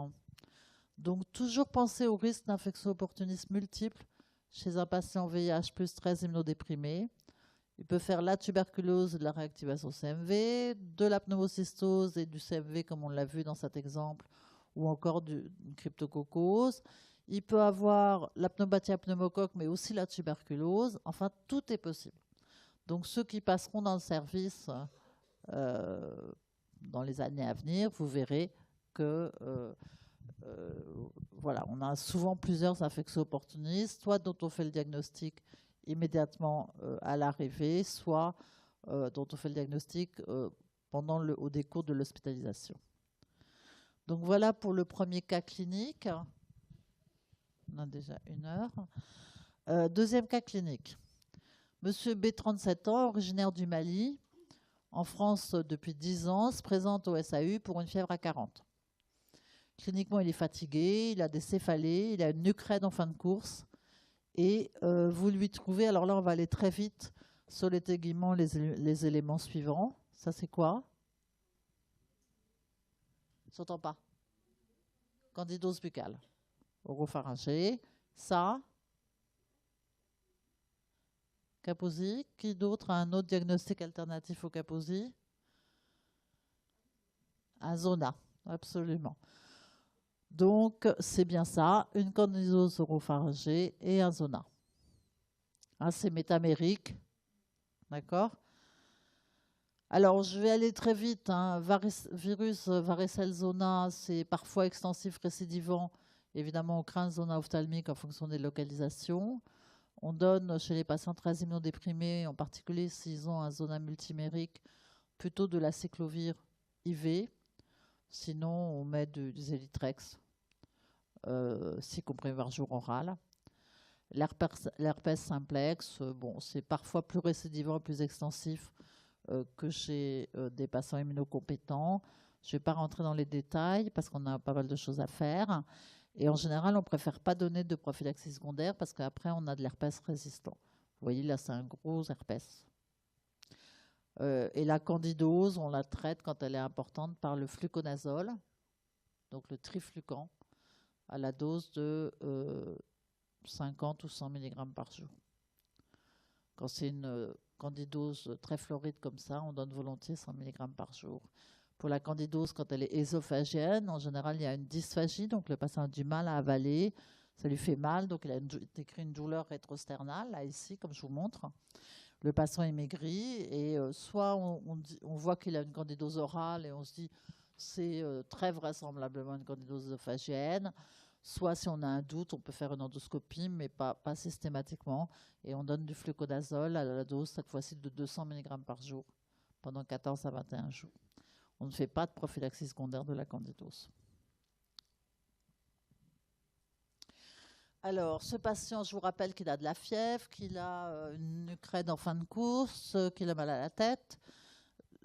Donc toujours penser au risque d'infection opportuniste multiple chez un patient VIH plus très immunodéprimé. Il peut faire la tuberculose et de la réactivation CMV, de la pneumocystose et du CMV comme on l'a vu dans cet exemple, ou encore du cryptococose. Il peut avoir la pneumopathie à pneumocoque, mais aussi la tuberculose. Enfin, tout est possible. Donc ceux qui passeront dans le service dans les années à venir, vous verrez que voilà, on a souvent plusieurs infections opportunistes, soit dont on fait le diagnostic immédiatement à l'arrivée, soit dont on fait le diagnostic au décours de l'hospitalisation. Donc voilà pour le premier cas clinique. On a déjà 1 heure. Deuxième cas clinique. Monsieur B, 37 ans, originaire du Mali, en France depuis 10 ans, se présente au SAU pour une fièvre à 40. Cliniquement, il est fatigué, il a des céphalées, il a une nuque raide en fin de course. Et vous lui trouvez, alors là, on va aller très vite sur l'étayement, les éléments suivants. Ça, c'est quoi? Je n'entends pas. Candidose buccale, oropharyngée. Ça, Kaposi. Qui d'autre a un autre diagnostic alternatif au Kaposi? Un zona, absolument. Donc, c'est bien ça, une candidose oropharyngée et un zona. Hein, c'est métamérique, d'accord? Alors, je vais aller très vite. Hein. Virus varicelle zona, c'est parfois extensif récidivant. Évidemment, on craint le zona ophtalmique en fonction des localisations. On donne chez les patients très immunodéprimés, en particulier s'ils ont un zona multimérique, plutôt de la cyclovir IV. Sinon, on met du Zélitrex, 6 comprimés par jour oral. L'herpès simplex, bon, c'est parfois plus récidivant, plus extensif que chez des patients immunocompétents. Je ne vais pas rentrer dans les détails parce qu'on a pas mal de choses à faire. Et en général, on ne préfère pas donner de prophylaxie secondaire parce qu'après, on a de l'herpès résistant. Vous voyez, là, c'est un gros herpès. Et la candidose, on la traite quand elle est importante par le fluconazole, donc le triflucan, à la dose de 50 ou 100 mg par jour. Quand c'est une candidose très floride comme ça, on donne volontiers 100 mg par jour Pour la candidose, quand elle est ésophagienne, en général, il y a une dysphagie, donc le patient a du mal à avaler, ça lui fait mal, donc il a décrit une douleur rétrosternale, là, ici, comme je vous montre. Le patient est maigri et soit on voit qu'il a une candidose orale et on se dit c'est très vraisemblablement une candidose œsophagienne. Soit si on a un doute, on peut faire une endoscopie, mais pas systématiquement. Et on donne du fluconazole à la dose, cette fois-ci de 200 mg par jour, pendant 14 à 21 jours. On ne fait pas de prophylaxie secondaire de la candidose. Alors, ce patient, je vous rappelle qu'il a de la fièvre, qu'il a une Ukraine en fin de course, qu'il a mal à la tête.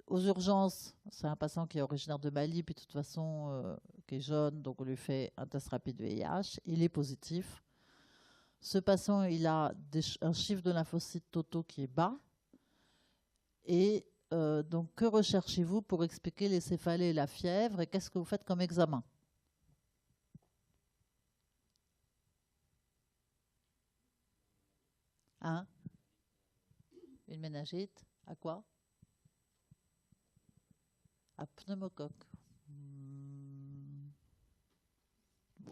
Aux urgences, c'est un patient qui est originaire de Mali, puis de toute façon, qui est jeune, donc on lui fait un test rapide de VIH. Il est positif. Ce patient, il a un chiffre de lymphocytes totaux qui est bas. Et donc, que recherchez-vous pour expliquer les céphalées et la fièvre? Et qu'est-ce que vous faites comme examen? Hein? Une méningite? À quoi? À pneumocoque.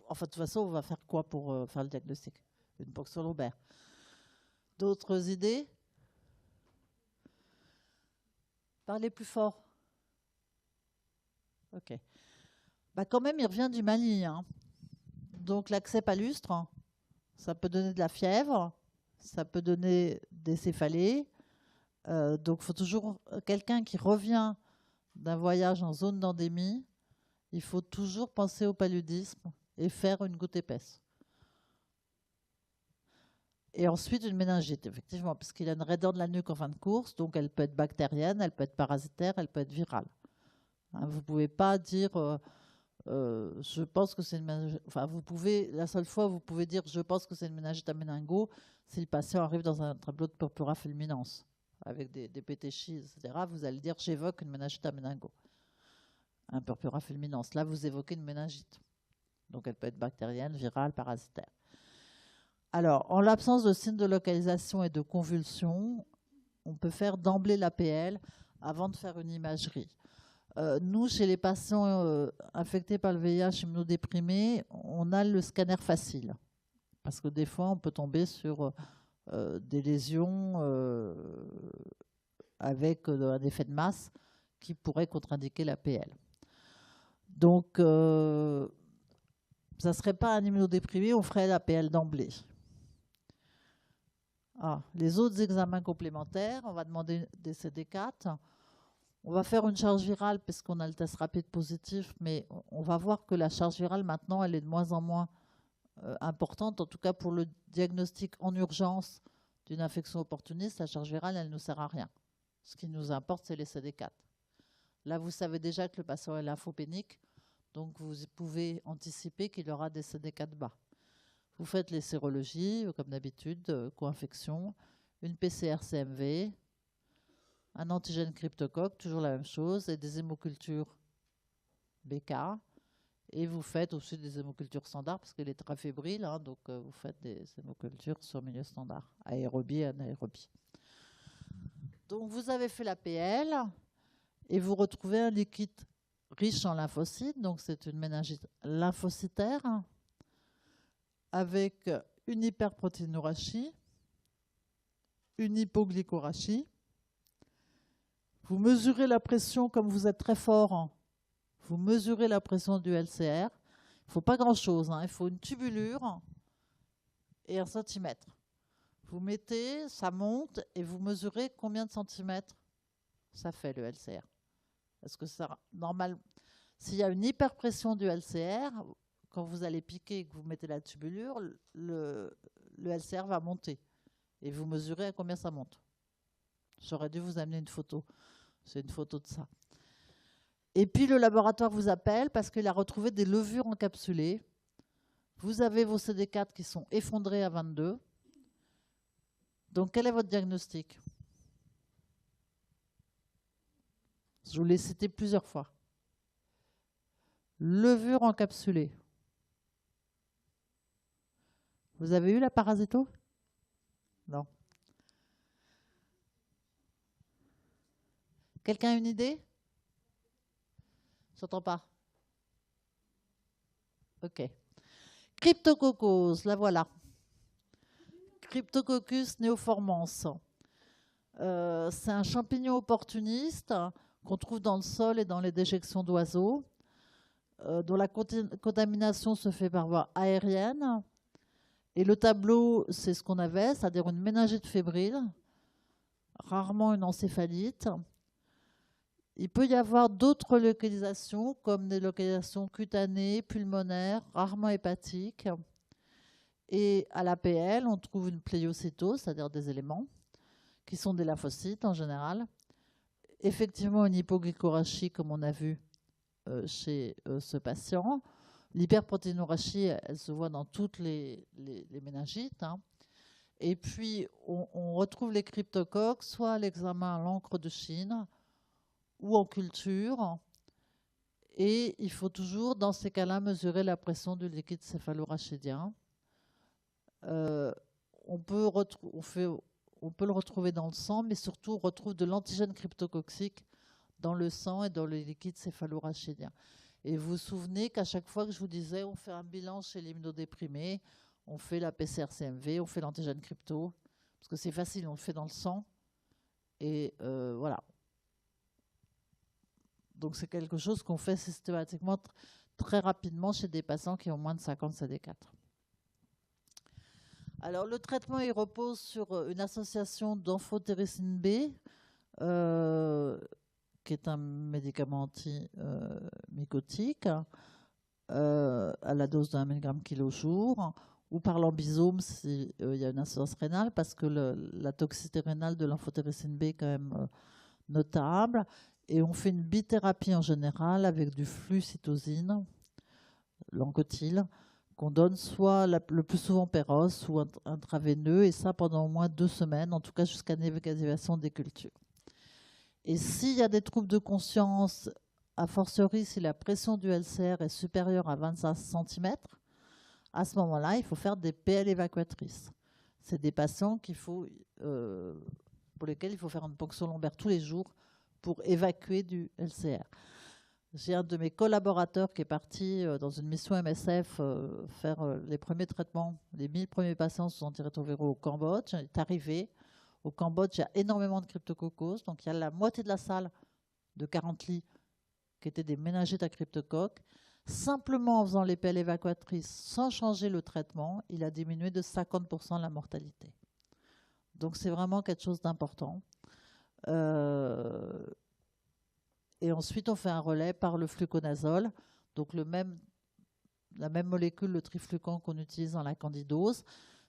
Enfin, de toute façon, on va faire quoi pour faire le diagnostic? Une ponction lombaire. D'autres idées? Parlez plus fort. Ok. Bah quand même, il revient du Mali, hein. Donc l'accès palustre, ça peut donner de la fièvre, ça peut donner des céphalées. Donc il faut toujours quelqu'un qui revient d'un voyage en zone d'endémie, il faut toujours penser au paludisme et faire une goutte épaisse. Et ensuite une méningite, effectivement, parce qu'il a une raideur de la nuque en fin de course, donc elle peut être bactérienne, elle peut être parasitaire, elle peut être virale. Hein, vous ne pouvez pas dire je pense que c'est une méningite. Enfin, vous pouvez, la seule fois où vous pouvez dire je pense que c'est une méningite à méningo, si le patient arrive dans un tableau de purpura fulminans avec des pétéchies, etc. Vous allez dire j'évoque une méningite à méningo. Un purpura fulminans. Là, vous évoquez une méningite. Donc, elle peut être bactérienne, virale, parasitaire. Alors, en l'absence de signes de localisation et de convulsions, on peut faire d'emblée l'APL avant de faire une imagerie. Nous, chez les patients infectés par le VIH immunodéprimés, on a le scanner facile. Parce que des fois, on peut tomber sur des lésions avec un effet de masse qui pourrait contre-indiquer l'APL. Donc, ça ne serait pas un immunodéprimé, on ferait l'APL d'emblée. Les autres examens complémentaires, on va demander des CD4. On va faire une charge virale parce qu'on a le test rapide positif, mais on va voir que la charge virale maintenant, elle est de moins en moins importante. En tout cas, pour le diagnostic en urgence d'une infection opportuniste, la charge virale, elle ne nous sert à rien. Ce qui nous importe, c'est les CD4. Là, vous savez déjà que le patient est lymphopénique, donc vous pouvez anticiper qu'il aura des CD4 bas. Vous faites les sérologies, comme d'habitude, co-infection, une PCR-CMV, un antigène cryptocoque, toujours la même chose, et des hémocultures BK. Et vous faites aussi des hémocultures standards, parce qu'il est très fébrile, hein, donc vous faites des hémocultures sur milieu standard, aérobie et anaérobie. Donc vous avez fait l'APL, et vous retrouvez un liquide riche en lymphocytes, donc c'est une méningite lymphocytaire, avec une hyperprotéinorachie, une hypoglycorachie. Vous mesurez la pression comme vous êtes très fort. Hein. Vous mesurez la pression du LCR. Il ne faut pas grand-chose. Hein. Il faut une tubulure et 1 centimètre. Vous mettez, ça monte et vous mesurez combien de centimètres ça fait le LCR. Est-ce que ça normal? S'il y a une hyperpression du LCR, quand vous allez piquer et que vous mettez la tubulure, le LCR va monter. Et vous mesurez à combien ça monte. J'aurais dû vous amener une photo. C'est une photo de ça. Et puis le laboratoire vous appelle parce qu'il a retrouvé des levures encapsulées. Vous avez vos CD4 qui sont effondrés à 22. Donc quel est votre diagnostic? Je vous l'ai cité plusieurs fois. Levure encapsulée. Vous avez eu la parasito? Non. Quelqu'un a une idée? J'entends pas. Ok. Cryptococcus, la voilà. Cryptococcus neoformans. C'est un champignon opportuniste qu'on trouve dans le sol et dans les déjections d'oiseaux, dont la contamination se fait par voie aérienne. Et le tableau, c'est ce qu'on avait, c'est-à-dire une méningite fébrile, rarement une encéphalite. Il peut y avoir d'autres localisations, comme des localisations cutanées, pulmonaires, rarement hépatiques. Et à l'APL, on trouve une pléiocytose, c'est-à-dire des éléments, qui sont des lymphocytes en général. Effectivement, une hypoglycórachie, comme on a vu chez ce patient. L'hyperprotéinorachie, elle se voit dans toutes les méningites. Hein. Et puis, on retrouve les cryptocoques, soit à l'examen à l'encre de Chine ou en culture. Et il faut toujours, dans ces cas-là, mesurer la pression du liquide céphalorachidien. On peut le retrouver dans le sang, mais surtout, on retrouve de l'antigène cryptococcique dans le sang et dans le liquide céphalorachidien. Et vous vous souvenez qu'à chaque fois que je vous disais, on fait un bilan chez l'immunodéprimé, on fait la PCR-CMV, on fait l'antigène crypto, parce que c'est facile, on le fait dans le sang. Et voilà. Donc c'est quelque chose qu'on fait systématiquement très rapidement chez des patients qui ont moins de 50 CD4. Alors le traitement, il repose sur une association d'amphotericine B, qui est un médicament anti-mycotique, à la dose de 1 mg kg jour, ou par l'ambisome s'il y a une insuffisance rénale, parce que la toxicité rénale de l'amphotericine B est quand même notable. Et on fait une bithérapie en général avec du flucytosine, l'ancotil, qu'on donne soit le plus souvent péros ou intraveineux, et ça pendant au moins 2 semaines, en tout cas jusqu'à négativation des cultures. Et s'il y a des troubles de conscience, a fortiori si la pression du LCR est supérieure à 25 cm, à ce moment-là, il faut faire des PL évacuatrices. C'est des patients pour lesquels il faut faire une ponction lombaire tous les jours pour évacuer du LCR. J'ai un de mes collaborateurs qui est parti dans une mission MSF faire les premiers traitements, les 1000 premiers patients sous antirétroviraux au Cambodge. Il est arrivé. Au Cambodge, il y a énormément de cryptococcus. Donc, il y a la moitié de la salle de 40 lits qui étaient des méningites à cryptocoques. Simplement en faisant les PL évacuatrices sans changer le traitement, il a diminué de 50% la mortalité. Donc, c'est vraiment quelque chose d'important. Et ensuite, on fait un relais par le fluconazole, donc la même molécule, le triflucan qu'on utilise dans la candidose,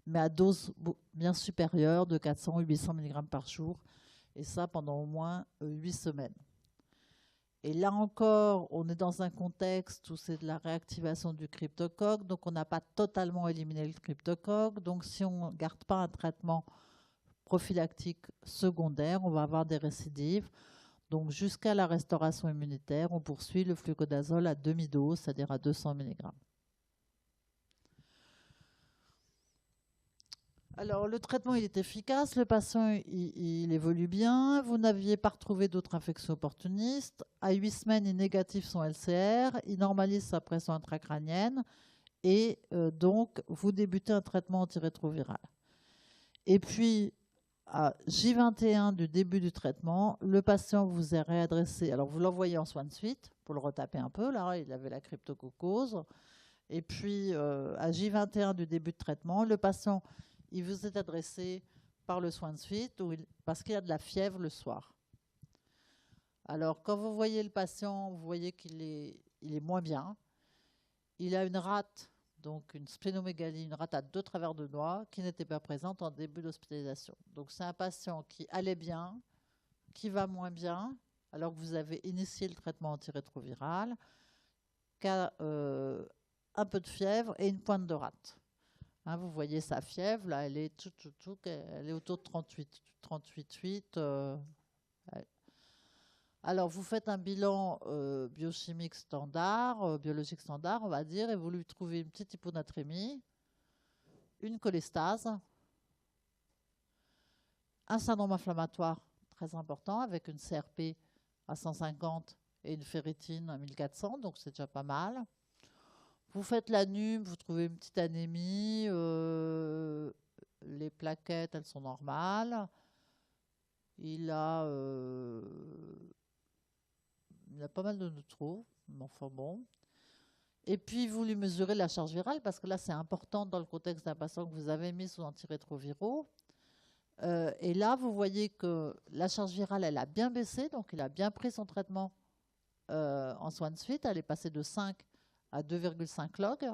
mais à dose bien supérieure de 400 ou 800 mg par jour, et ça pendant au moins 8 semaines. Et là encore, on est dans un contexte où c'est de la réactivation du cryptocoque, donc on n'a pas totalement éliminé le cryptocoque, donc si on ne garde pas un traitement prophylactique secondaire, on va avoir des récidives. Donc jusqu'à la restauration immunitaire, on poursuit le fluconazole à demi-dose, c'est-à-dire à 200 mg. Alors le traitement il est efficace, le patient il évolue bien, vous n'aviez pas retrouvé d'autres infections opportunistes. À 8 semaines, il négative son LCR, il normalise sa pression intracrânienne et donc vous débutez un traitement antirétroviral. Et puis à J21 du début du traitement, le patient vous est réadressé. Alors, vous l'envoyez en soins de suite pour le retaper un peu. Là, il avait la cryptococcose. Et puis, à J21 du début de traitement, le patient, il vous est adressé par le soin de suite parce qu'il a de la fièvre le soir. Alors, quand vous voyez le patient, vous voyez qu'il est moins bien. Il a une rate, donc une splénomégalie, une rate à 2 travers de noix qui n'était pas présente en début d'hospitalisation. Donc c'est un patient qui allait bien, qui va moins bien, alors que vous avez initié le traitement antirétroviral, qui a un peu de fièvre et une pointe de rate. Hein, vous voyez sa fièvre, là, elle est elle est autour de 38,8. Alors, vous faites un bilan biochimique standard, biologique standard, on va dire, et vous lui trouvez une petite hyponatrémie, une cholestase, un syndrome inflammatoire très important avec une CRP à 150 et une ferritine à 1400, donc c'est déjà pas mal. Vous faites l'ANUM, vous trouvez une petite anémie, les plaquettes, elles sont normales. Il a, il a pas mal de neutraux, mais enfin bon. Et puis, vous lui mesurez la charge virale, parce que là, c'est important dans le contexte d'un patient que vous avez mis sous antirétroviraux. Et là, vous voyez que la charge virale, elle a bien baissé, donc il a bien pris son traitement en soins de suite. Elle est passée de 5 à 2,5 log,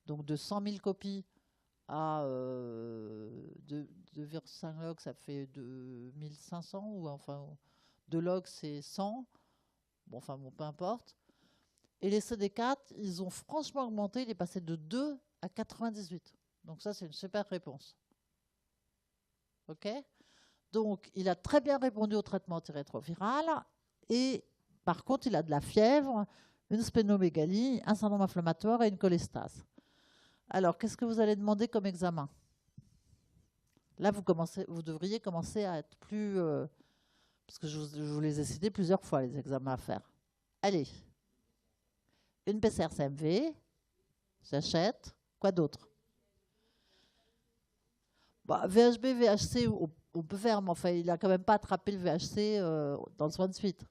donc de 100 000 copies à 2,5 log, ça fait 2500, ou enfin, 2 logs, c'est 100. Bon, enfin, bon, peu importe. Et les CD4, ils ont franchement augmenté. Il est passé de 2 à 98. Donc ça, c'est une super réponse. OK? Donc, il a très bien répondu au traitement antirétroviral. Et par contre, il a de la fièvre, une splénomégalie, un syndrome inflammatoire et une cholestase. Alors, qu'est-ce que vous allez demander comme examen? Là, vous devriez commencer à être plus... parce que je vous les ai cités plusieurs fois, les examens à faire. Allez. Une PCR-CMV, j'achète. Quoi d'autre? Bah, VHB, VHC, on peut faire, mais enfin, il n'a quand même pas attrapé le VHC dans le soin de suite.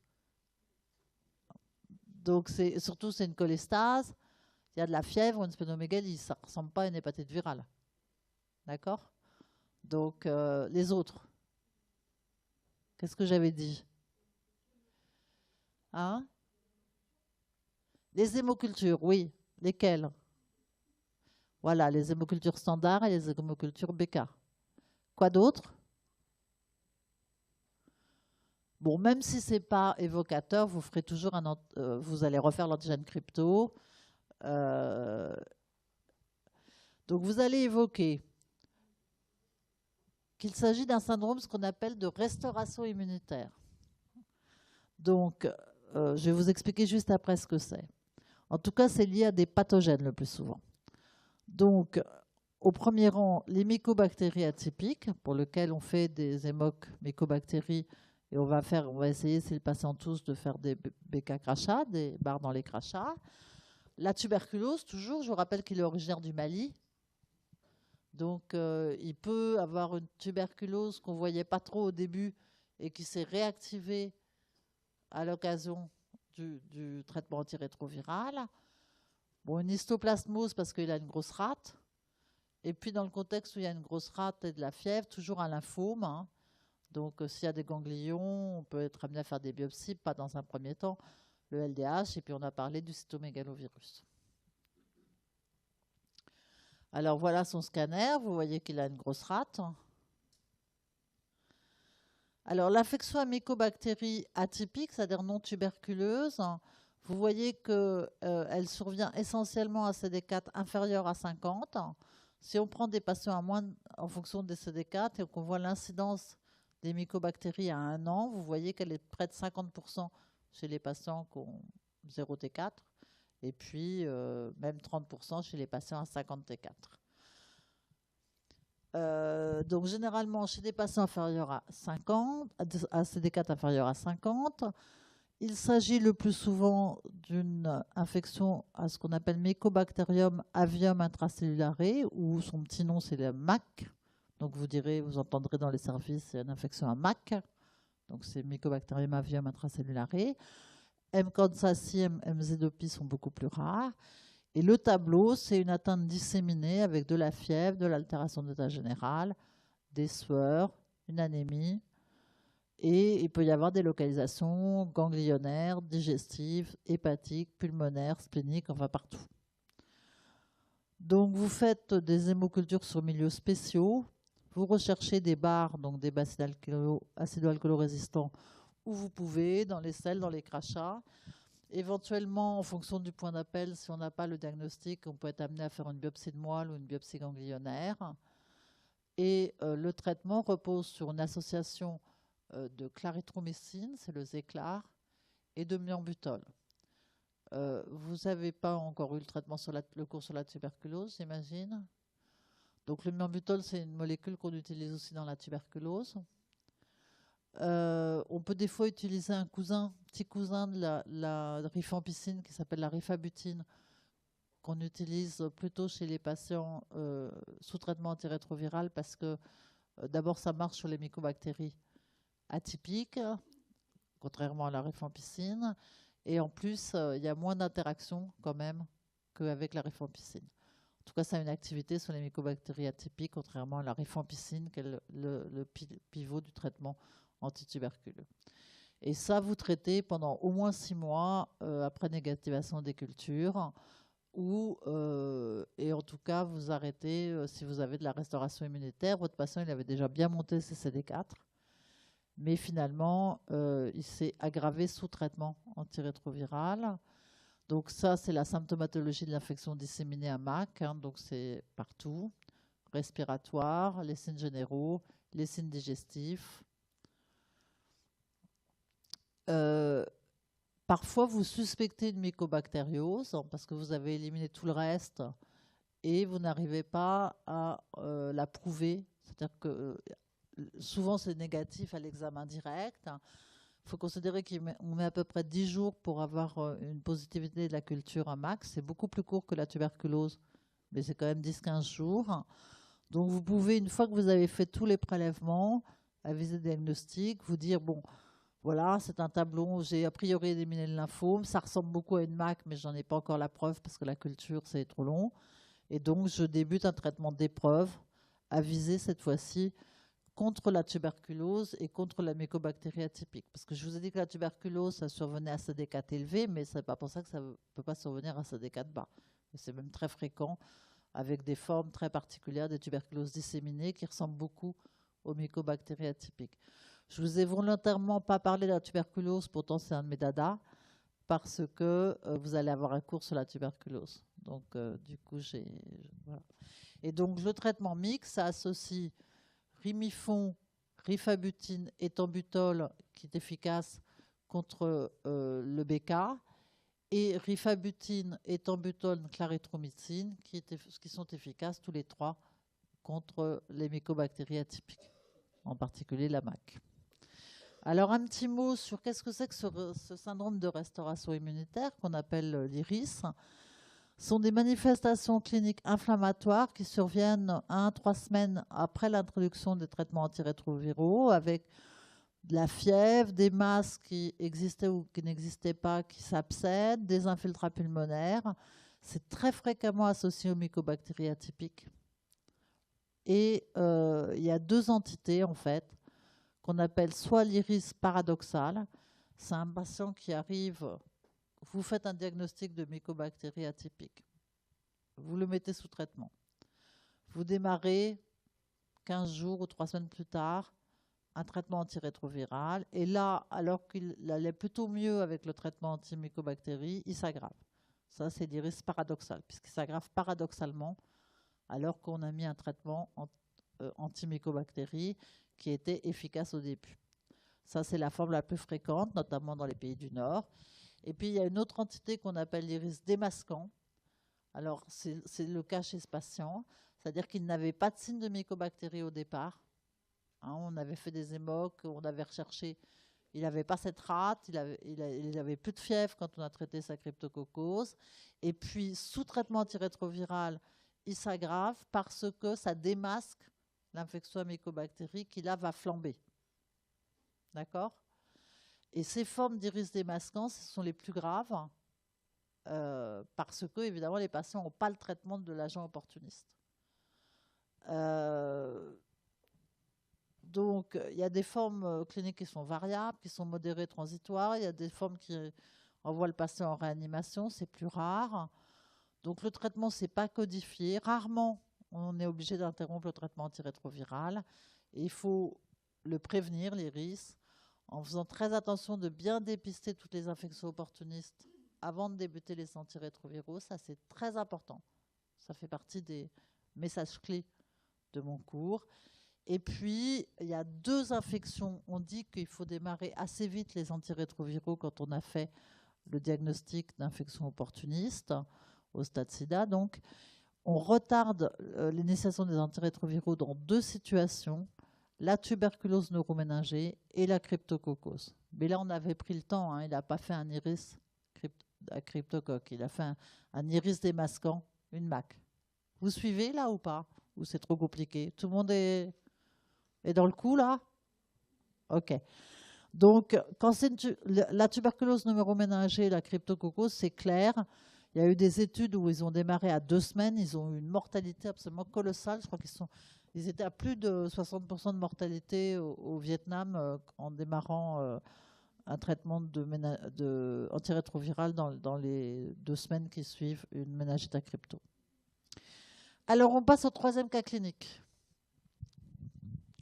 Donc, surtout, c'est une cholestase, il y a de la fièvre, une splénomégalie, ça ne ressemble pas à une hépatite virale. D'accord? Donc, les autres, qu'est-ce que j'avais dit? Hein? Les hémocultures, oui. Lesquelles? Voilà, les hémocultures standards et les hémocultures BK. Quoi d'autre? Bon, même si ce n'est pas évocateur, vous ferez toujours vous allez refaire l'antigène crypto. Donc, vous allez évoquer qu'il s'agit d'un syndrome, ce qu'on appelle de restauration immunitaire. Donc, je vais vous expliquer juste après ce que c'est. En tout cas, c'est lié à des pathogènes le plus souvent. Donc, au premier rang, les mycobactéries atypiques, pour lesquelles on fait des émoc mycobactéries, et on va essayer, si le patient tous, de faire des BK crachats, des barres dans les crachats. La tuberculose, toujours, je vous rappelle qu'il est originaire du Mali. Donc, il peut avoir une tuberculose qu'on ne voyait pas trop au début et qui s'est réactivée à l'occasion du traitement antirétroviral. Bon, une histoplasmose parce qu'il a une grosse rate. Et puis, dans le contexte où il y a une grosse rate et de la fièvre, toujours un lymphome. Hein. Donc, s'il y a des ganglions, on peut être amené à faire des biopsies, pas dans un premier temps, le LDH. Et puis, on a parlé du cytomégalovirus. Alors, voilà son scanner. Vous voyez qu'il a une grosse rate. Alors, l'infection à mycobactéries atypique, c'est-à-dire non tuberculeuse, vous voyez qu'elle survient essentiellement à CD4 inférieur à 50. Si on prend des patients en fonction des CD4 et qu'on voit l'incidence des mycobactéries à 1 an, vous voyez qu'elle est près de 50% chez les patients qui ont 0 T4 et puis même 30% chez les patients à 50 T4. Donc généralement chez des patients inférieurs à 50, à CD4 inférieur à 50, il s'agit le plus souvent d'une infection à ce qu'on appelle Mycobacterium avium intracellulare, ou son petit nom c'est le MAC. Donc vous entendrez dans les services, c'est une infection à MAC. Donc c'est Mycobacterium avium intracellulare. M. kansasi, MZ2P sont beaucoup plus rares. Et le tableau, c'est une atteinte disséminée avec de la fièvre, de l'altération d'état général, des sueurs, une anémie. Et il peut y avoir des localisations ganglionnaires, digestives, hépatiques, pulmonaires, spléniques, enfin partout. Donc vous faites des hémocultures sur milieux spéciaux. Vous recherchez des barres, donc des bacilles acido-alcoolo-résistants, où vous pouvez, dans les selles, dans les crachats. Éventuellement, en fonction du point d'appel, si on n'a pas le diagnostic, on peut être amené à faire une biopsie de moelle ou une biopsie ganglionnaire. Et le traitement repose sur une association de clarithromycine, c'est le Zeclar, et de myambutol. Vous n'avez pas encore eu le traitement le cours sur la tuberculose, j'imagine. Donc le myambutol, c'est une molécule qu'on utilise aussi dans la tuberculose. On peut des fois utiliser un petit cousin de la rifampicine qui s'appelle la rifabutine, qu'on utilise plutôt chez les patients sous traitement antirétroviral parce que d'abord ça marche sur les mycobactéries atypiques, contrairement à la rifampicine, et en plus il y a moins d'interaction quand même qu'avec la rifampicine. En tout cas, ça a une activité sur les mycobactéries atypiques, contrairement à la rifampicine, qui est le pivot du traitement antituberculeux. Et ça, vous traitez pendant au moins 6 mois après négativation des cultures, et en tout cas, vous arrêtez si vous avez de la restauration immunitaire. Votre patient, il avait déjà bien monté ses CD4, mais finalement, il s'est aggravé sous traitement antirétroviral. Donc ça, c'est la symptomatologie de l'infection disséminée à MAC, hein, donc c'est partout, respiratoire, les signes généraux, les signes digestifs. Parfois, vous suspectez une mycobactériose parce que vous avez éliminé tout le reste et vous n'arrivez pas à la prouver. C'est-à-dire que souvent, c'est négatif à l'examen direct. Il faut considérer qu'on met à peu près 10 jours pour avoir une positivité de la culture à max. C'est beaucoup plus court que la tuberculose, mais c'est quand même 10-15 jours. Donc vous pouvez, une fois que vous avez fait tous les prélèvements, à visée diagnostique, vous dire, bon, voilà, c'est un tableau, j'ai a priori éliminé le lymphome, ça ressemble beaucoup à une MAC, mais j'en ai pas encore la preuve parce que la culture, c'est trop long. Et donc, je débute un traitement d'épreuve à viser cette fois-ci contre la tuberculose et contre la mycobactérie atypique. Parce que je vous ai dit que la tuberculose, ça survenait à CD4 élevé, mais ce n'est pas pour ça que ça ne peut pas survenir à CD4 bas. C'est même très fréquent, avec des formes très particulières des tuberculoses disséminées qui ressemblent beaucoup aux mycobactéries atypiques. Je vous ai volontairement pas parlé de la tuberculose, pourtant c'est un de mes dadas, parce que vous allez avoir un cours sur la tuberculose. Donc, du coup, voilà. Et donc, le traitement mixte, ça associe rimifon, rifabutine, éthambutol, qui est efficace contre le BK, et rifabutine, éthambutol, clarithromycine, qui sont efficaces tous les trois contre les mycobactéries atypiques, en particulier la MAC. Alors, un petit mot sur qu'est-ce que c'est que ce syndrome de restauration immunitaire qu'on appelle l'IRIS. Ce sont des manifestations cliniques inflammatoires qui surviennent 1-3 semaines après l'introduction des traitements antirétroviraux, avec de la fièvre, des masses qui existaient ou qui n'existaient pas, qui s'absèdent, des infiltrats pulmonaires. C'est très fréquemment associé aux mycobactéries atypiques. Et il y a 2 entités, en fait, qu'on appelle soit l'iris paradoxal. C'est un patient qui arrive, vous faites un diagnostic de mycobactérie atypique. Vous le mettez sous traitement. Vous démarrez 15 jours ou 3 semaines plus tard un traitement antirétroviral. Et là, alors qu'il allait plutôt mieux avec le traitement anti-mycobactérie, il s'aggrave. Ça, c'est l'iris paradoxal, puisqu'il s'aggrave paradoxalement alors qu'on a mis un traitement anti-mycobactérie qui était efficace au début. Ça, c'est la forme la plus fréquente, notamment dans les pays du Nord. Et puis, il y a une autre entité qu'on appelle l'iris démasquant. Alors, c'est le cas chez ce patient, c'est-à-dire qu'il n'avait pas de signe de mycobactérie au départ. Hein, on avait fait des émocs, on avait recherché, il n'avait pas cette rate, il avait plus de fièvre quand on a traité sa cryptococcose. Et puis, sous traitement antirétroviral, il s'aggrave parce que ça démasque l'infection à mycobactérie qui, là, va flamber. D'accord ? Et ces formes d'iris démasquant, ce sont les plus graves parce que, évidemment, les patients n'ont pas le traitement de l'agent opportuniste. Donc, il y a des formes cliniques qui sont variables, qui sont modérées, transitoires. Il y a des formes qui envoient le patient en réanimation, c'est plus rare. Donc, le traitement, ce n'est pas codifié. Rarement, on est obligé d'interrompre le traitement antirétroviral. Et il faut le prévenir, l'iris, en faisant très attention de bien dépister toutes les infections opportunistes avant de débuter les antirétroviraux. Ça, c'est très important. Ça fait partie des messages clés de mon cours. Et puis, il y a 2 infections. On dit qu'il faut démarrer assez vite les antirétroviraux quand on a fait le diagnostic d'infection opportuniste au stade SIDA. Donc, on retarde l'initiation des antirétroviraux dans 2 situations. la tuberculose neuroméningée et la cryptococcose. Mais là, on avait pris le temps, hein, il n'a pas fait un iris à cryptocoque, il a fait un iris démasquant, une MAC. Vous suivez là ou pas? Ou c'est trop compliqué? Tout le monde est dans le coup là? Ok. Donc, quand c'est la tuberculose neuroméningée et la cryptococcose, c'est clair. Il y a eu des études où ils ont démarré à 2 semaines. Ils ont eu une mortalité absolument colossale. Je crois ils étaient à plus de 60% de mortalité au Vietnam en démarrant un traitement antirétroviral dans les 2 semaines qui suivent une méningite à crypto. Alors, on passe au troisième cas clinique.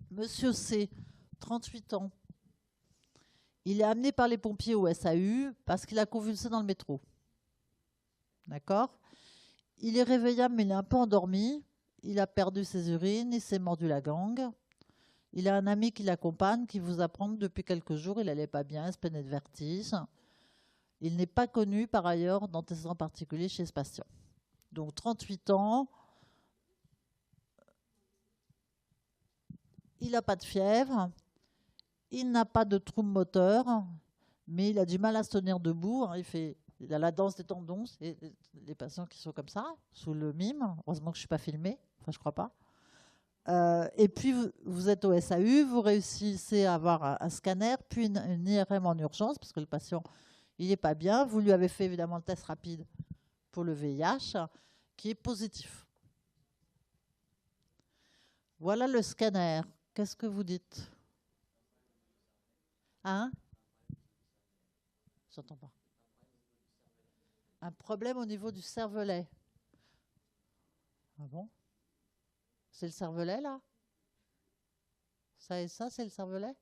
Monsieur C, 38 ans. Il est amené par les pompiers au SAU parce qu'il a convulsé dans le métro. D'accord? Il est réveillable, mais il est un peu endormi. Il a perdu ses urines, il s'est mordu la gangue. Il a un ami qui l'accompagne, qui vous apprend que depuis quelques jours, il n'allait pas bien, il se plaignait de vertige. Il n'est pas connu, par ailleurs, d'antécédents particuliers chez ce patient. Donc, 38 ans. Il n'a pas de fièvre. Il n'a pas de trouble moteur, mais il a du mal à se tenir debout. Hein. Il a la danse des tendons. C'est les patients qui sont comme ça, sous le mime. Heureusement que je ne suis pas filmée. Enfin, je ne crois pas. Et puis, vous êtes au SAU, vous réussissez à avoir un scanner, puis une IRM en urgence, parce que le patient, il n'est pas bien. Vous lui avez fait évidemment le test rapide pour le VIH, qui est positif. Voilà le scanner. Qu'est-ce que vous dites? Hein? J'entends pas. Un problème au niveau du cervelet. Ah bon? C'est le cervelet, là? Ça et ça, c'est le cervelet?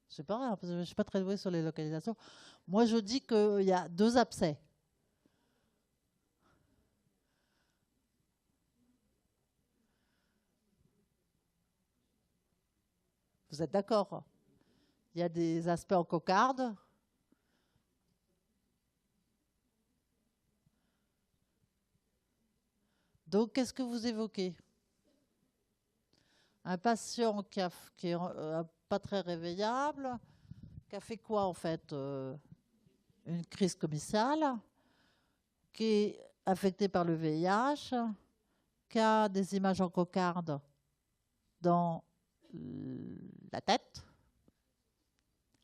Je sais pas, hein, parce que je ne suis pas très douée sur les localisations. Moi, je dis qu'il y a 2 abcès. Vous êtes d'accord? Il y a des aspects en cocarde. Donc, qu'est-ce que vous évoquez? Un patient qui est pas très réveillable, qui a fait quoi en fait? Une crise commissale, qui est affecté par le VIH, qui a des images en cocarde dans la tête.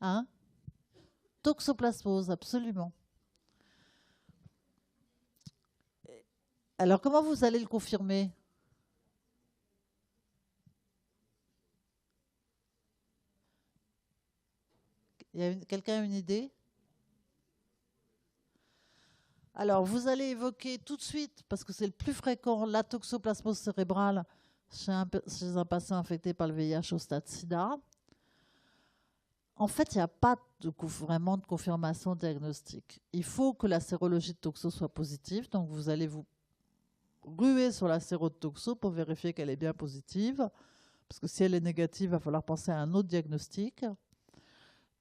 Hein? Toxoplasmose, absolument. Alors, comment vous allez le confirmer? Quelqu'un a une idée? Alors, vous allez évoquer tout de suite, parce que c'est le plus fréquent, la toxoplasmose cérébrale chez un patient infecté par le VIH au stade SIDA. En fait, il n'y a pas vraiment de confirmation diagnostique. Il faut que la sérologie de toxo soit positive, donc vous allez vous ruer sur la séro de toxo pour vérifier qu'elle est bien positive, parce que si elle est négative, il va falloir penser à un autre diagnostic.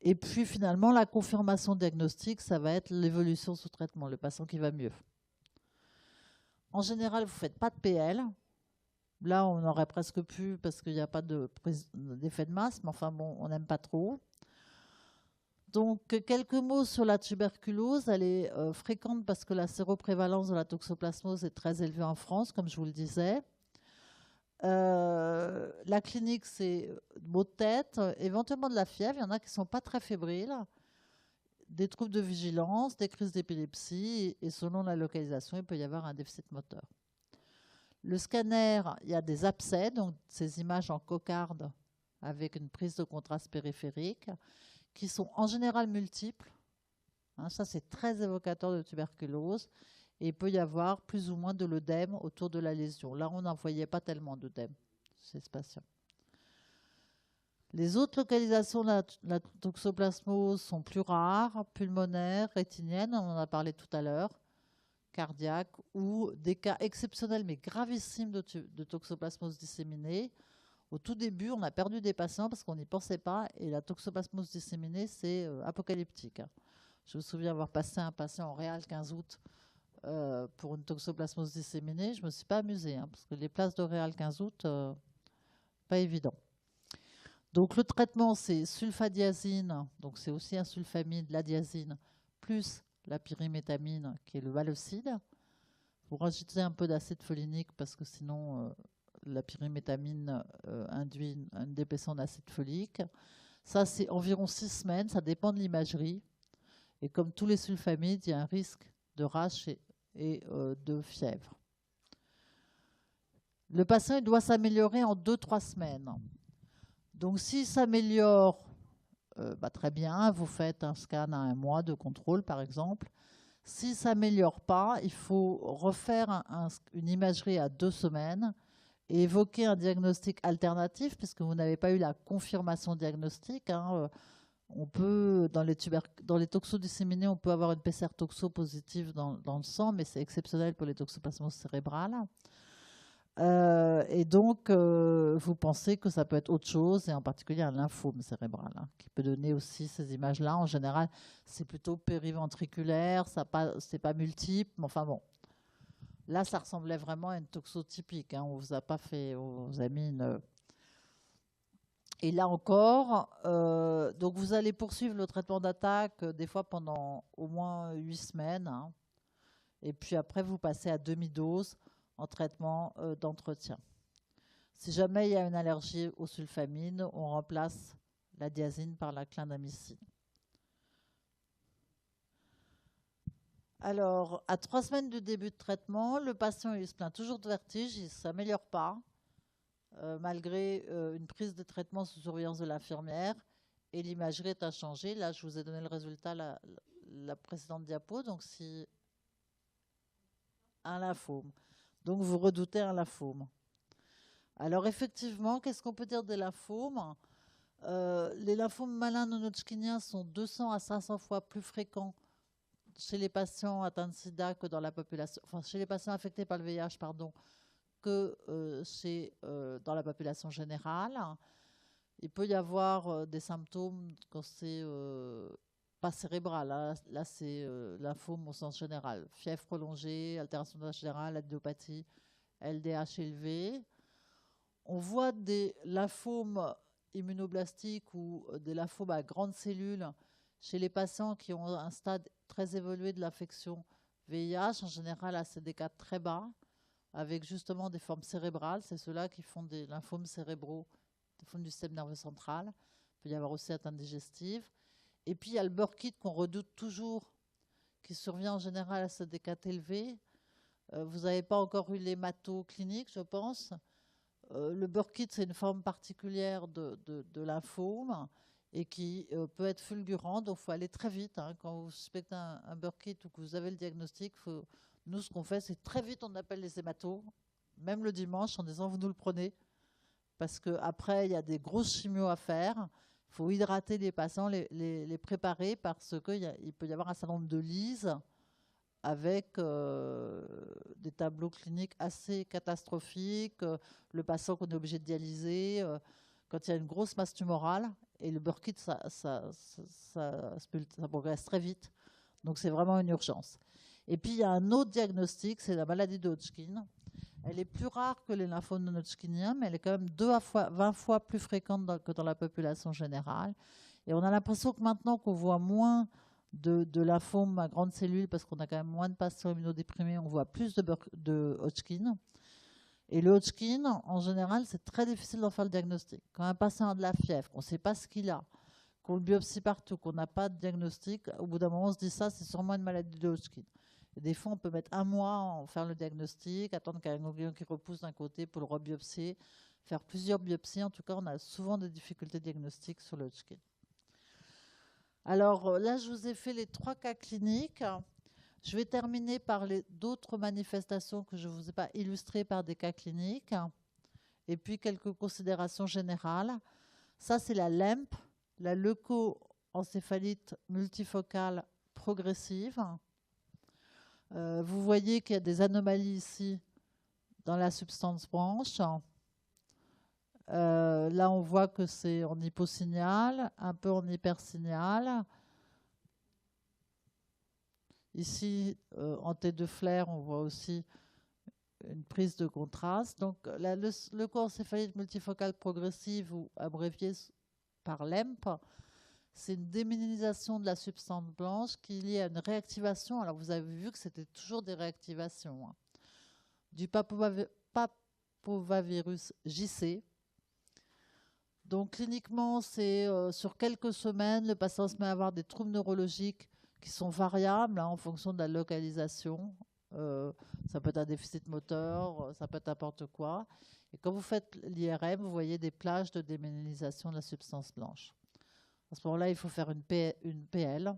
Et puis finalement, la confirmation diagnostique, ça va être l'évolution sous traitement, le patient qui va mieux. En général, vous ne faites pas de PL. Là, on aurait presque pu, parce qu'il n'y a pas d'effet de masse, mais enfin bon, on n'aime pas trop. Donc, quelques mots sur la tuberculose. Elle est fréquente parce que la séroprévalence de la toxoplasmose est très élevée en France, comme je vous le disais. La clinique, c'est maux de tête, éventuellement de la fièvre. Il y en a qui ne sont pas très fébriles, des troubles de vigilance, des crises d'épilepsie, et selon la localisation, il peut y avoir un déficit moteur. Le scanner, il y a des abcès, donc ces images en cocarde avec une prise de contraste périphérique, qui sont en général multiples. Hein, ça, c'est très évocateur de tuberculose. Et il peut y avoir plus ou moins de l'œdème autour de la lésion. Là, on n'en voyait pas tellement d'œdème chez ce patient. Les autres localisations de la toxoplasmose sont plus rares, pulmonaires, rétiniennes, on en a parlé tout à l'heure, cardiaques, ou des cas exceptionnels mais gravissimes de toxoplasmose disséminée. Au tout début, on a perdu des patients parce qu'on n'y pensait pas, et la toxoplasmose disséminée, c'est apocalyptique. Je me souviens avoir passé un patient en réal 15 août pour une toxoplasmose disséminée, je ne me suis pas amusée, hein, parce que les places d'horaire le 15 août, pas évident. Donc le traitement, c'est sulfadiazine, donc c'est aussi un sulfamide, la diazine, plus la pyrimétamine, qui est le valocide. Vous rajoutez un peu d'acide folinique parce que sinon la pyrimétamine induit une dépression d'acide folique. Ça, c'est environ 6 semaines, ça dépend de l'imagerie. Et comme tous les sulfamides, il y a un risque de rash et de fièvre. Le patient il doit s'améliorer en 2-3 semaines. Donc s'il s'améliore, très bien, vous faites un scan à 1 mois de contrôle par exemple. S'il ne s'améliore pas, il faut refaire une imagerie à 2 semaines et évoquer un diagnostic alternatif puisque vous n'avez pas eu la confirmation diagnostique. Hein. On peut, dans les toxos disséminés, on peut avoir une PCR toxo positive dans le sang, mais c'est exceptionnel pour les toxoplasmoses cérébrales. Et donc, vous pensez que ça peut être autre chose, et en particulier un lymphome cérébral, hein, qui peut donner aussi ces images-là. En général, c'est plutôt périventriculaire, c'est pas multiple, mais enfin bon. Là, ça ressemblait vraiment à une toxo typique. Hein, on vous a pas fait, on vous a mis une... Et là encore, donc vous allez poursuivre le traitement d'attaque des fois pendant au moins 8 semaines. Hein, et puis après, vous passez à demi-dose en traitement d'entretien. Si jamais il y a une allergie aux sulfamines, on remplace la diazine par la clindamycine. Alors, à 3 semaines du début de traitement, le patient il se plaint toujours de vertige, il ne s'améliore pas, malgré une prise de traitement sous surveillance de l'infirmière, et l'imagerie est inchangée. Là, je vous ai donné le résultat la précédente diapo, donc si un lymphome. Donc, vous redoutez un lymphome. Alors, effectivement, qu'est-ce qu'on peut dire des lymphomes ? Les lymphomes malins non-hodgkiniens sont 200 à 500 fois plus fréquents chez les patients atteints de sida que dans la population, enfin chez les patients affectés par le VIH, pardon, que dans la population générale. Il peut y avoir des symptômes quand c'est pas cérébral. Hein. Là, c'est lymphome au sens général. Fièvre prolongée, altération de la générale, adénopathie, LDH élevé. On voit des lymphomes immunoblastiques ou des lymphomes à grandes cellules chez les patients qui ont un stade très évolué de l'infection VIH, en général à CDK très bas, avec justement des formes cérébrales. C'est ceux-là qui font des lymphomes cérébraux, des lymphomes du système nerveux central. Il peut y avoir aussi atteinte digestive. Et puis il y a le Burkitt qu'on redoute toujours, qui survient en général à CDK élevé. Vous n'avez pas encore eu l'hémato clinique, je pense. Le Burkitt, c'est une forme particulière de lymphome et qui peut être fulgurant. Donc, il faut aller très vite. Hein. Quand vous suspectez un Burkitt ou que vous avez le diagnostic, nous, ce qu'on fait, c'est très vite, on appelle les hématos, même le dimanche, en disant, vous nous le prenez. Parce qu'après, il y a des grosses chimios à faire. Il faut hydrater les patients, les préparer, parce qu'il peut y avoir un certain nombre de lises avec des tableaux cliniques assez catastrophiques, le patient qu'on est obligé de dialyser, quand il y a une grosse masse tumorale, et le Burkitt, ça progresse très vite. Donc c'est vraiment une urgence. Et puis il y a un autre diagnostic, c'est la maladie de Hodgkin. Elle est plus rare que les lymphomes non-hodgkiniens, mais elle est quand même 20 fois plus fréquente que dans la population générale. Et on a l'impression que maintenant qu'on voit moins de lymphomes à grandes cellules, parce qu'on a quand même moins de patients immunodéprimés, on voit plus de Hodgkin. Et le Hodgkin, en général, c'est très difficile d'en faire le diagnostic. Quand un patient a de la fièvre, qu'on ne sait pas ce qu'il a, qu'on le biopsie partout, qu'on n'a pas de diagnostic, au bout d'un moment, on se dit ça, c'est sûrement une maladie de Hodgkin. Et des fois, on peut mettre 1 mois à en faire le diagnostic, attendre qu'il y ait un ganglion qui repousse d'un côté pour le rebiopsier, faire plusieurs biopsies. En tout cas, on a souvent des difficultés diagnostiques sur le Hodgkin. Alors là, je vous ai fait les 3 cas cliniques. Je vais terminer par d'autres manifestations que je ne vous ai pas illustrées par des cas cliniques. Et puis quelques considérations générales. Ça, c'est la LEMP, la leucoencéphalite multifocale progressive. Vous voyez qu'il y a des anomalies ici dans la substance branche. Là, on voit que c'est en hyposignal, un peu en hypersignal. Ici, en T2 flair, on voit aussi une prise de contraste. Donc, leucoencéphalite multifocale progressive, ou abréviée par LEMP, c'est une démyélinisation de la substance blanche qui est liée à une réactivation. Alors, vous avez vu que c'était toujours des réactivations, hein, du papovavirus JC. Donc, cliniquement, c'est sur quelques semaines, le patient se met à avoir des troubles neurologiques qui sont variables, hein, en fonction de la localisation. Ça peut être un déficit moteur, ça peut être n'importe quoi. Et quand vous faites l'IRM, vous voyez des plages de démélanisation de la substance blanche. À ce moment-là, il faut faire une PL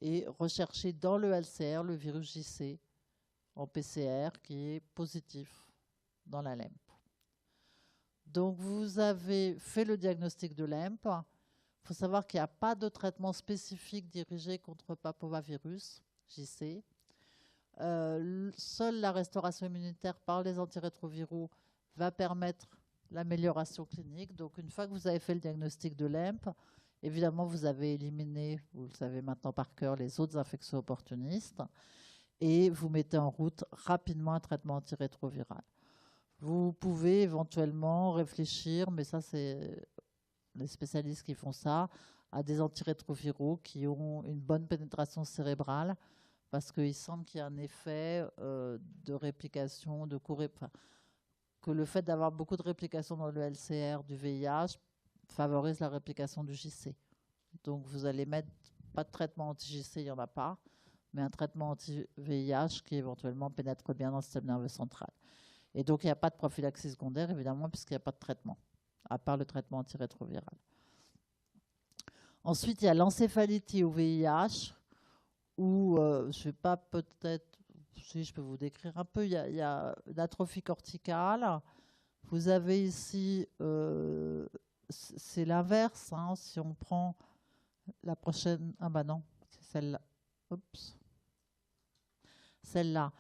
et rechercher dans le LCR le virus JC en PCR qui est positif dans la LEMP. Donc, vous avez fait le diagnostic de LEMP. Il faut savoir qu'il n'y a pas de traitement spécifique dirigé contre papovavirus JC. Seule la restauration immunitaire par les antirétroviraux va permettre l'amélioration clinique. Donc, une fois que vous avez fait le diagnostic de LEMP, évidemment, vous avez éliminé, vous le savez maintenant par cœur, les autres infections opportunistes et vous mettez en route rapidement un traitement antirétroviral. Vous pouvez éventuellement réfléchir, mais ça, c'est les spécialistes qui font ça, à des antirétroviraux qui ont une bonne pénétration cérébrale, parce qu'il semble qu'il y a un effet de réplication, que le fait d'avoir beaucoup de réplication dans le LCR du VIH favorise la réplication du JC. Donc vous allez mettre, pas de traitement anti-JC, il n'y en a pas, mais un traitement anti-VIH qui éventuellement pénètre bien dans le système nerveux central. Et donc il n'y a pas de prophylaxie secondaire, évidemment, puisqu'il n'y a pas de traitement, à part le traitement antirétroviral. Ensuite, il y a l'encéphalite liée au VIH, où je ne sais pas, peut-être, si je peux vous décrire un peu, il y a une atrophie corticale. Vous avez ici, c'est l'inverse, hein, si on prend la prochaine, ah bah non, c'est celle-là. Oups. Celle-là.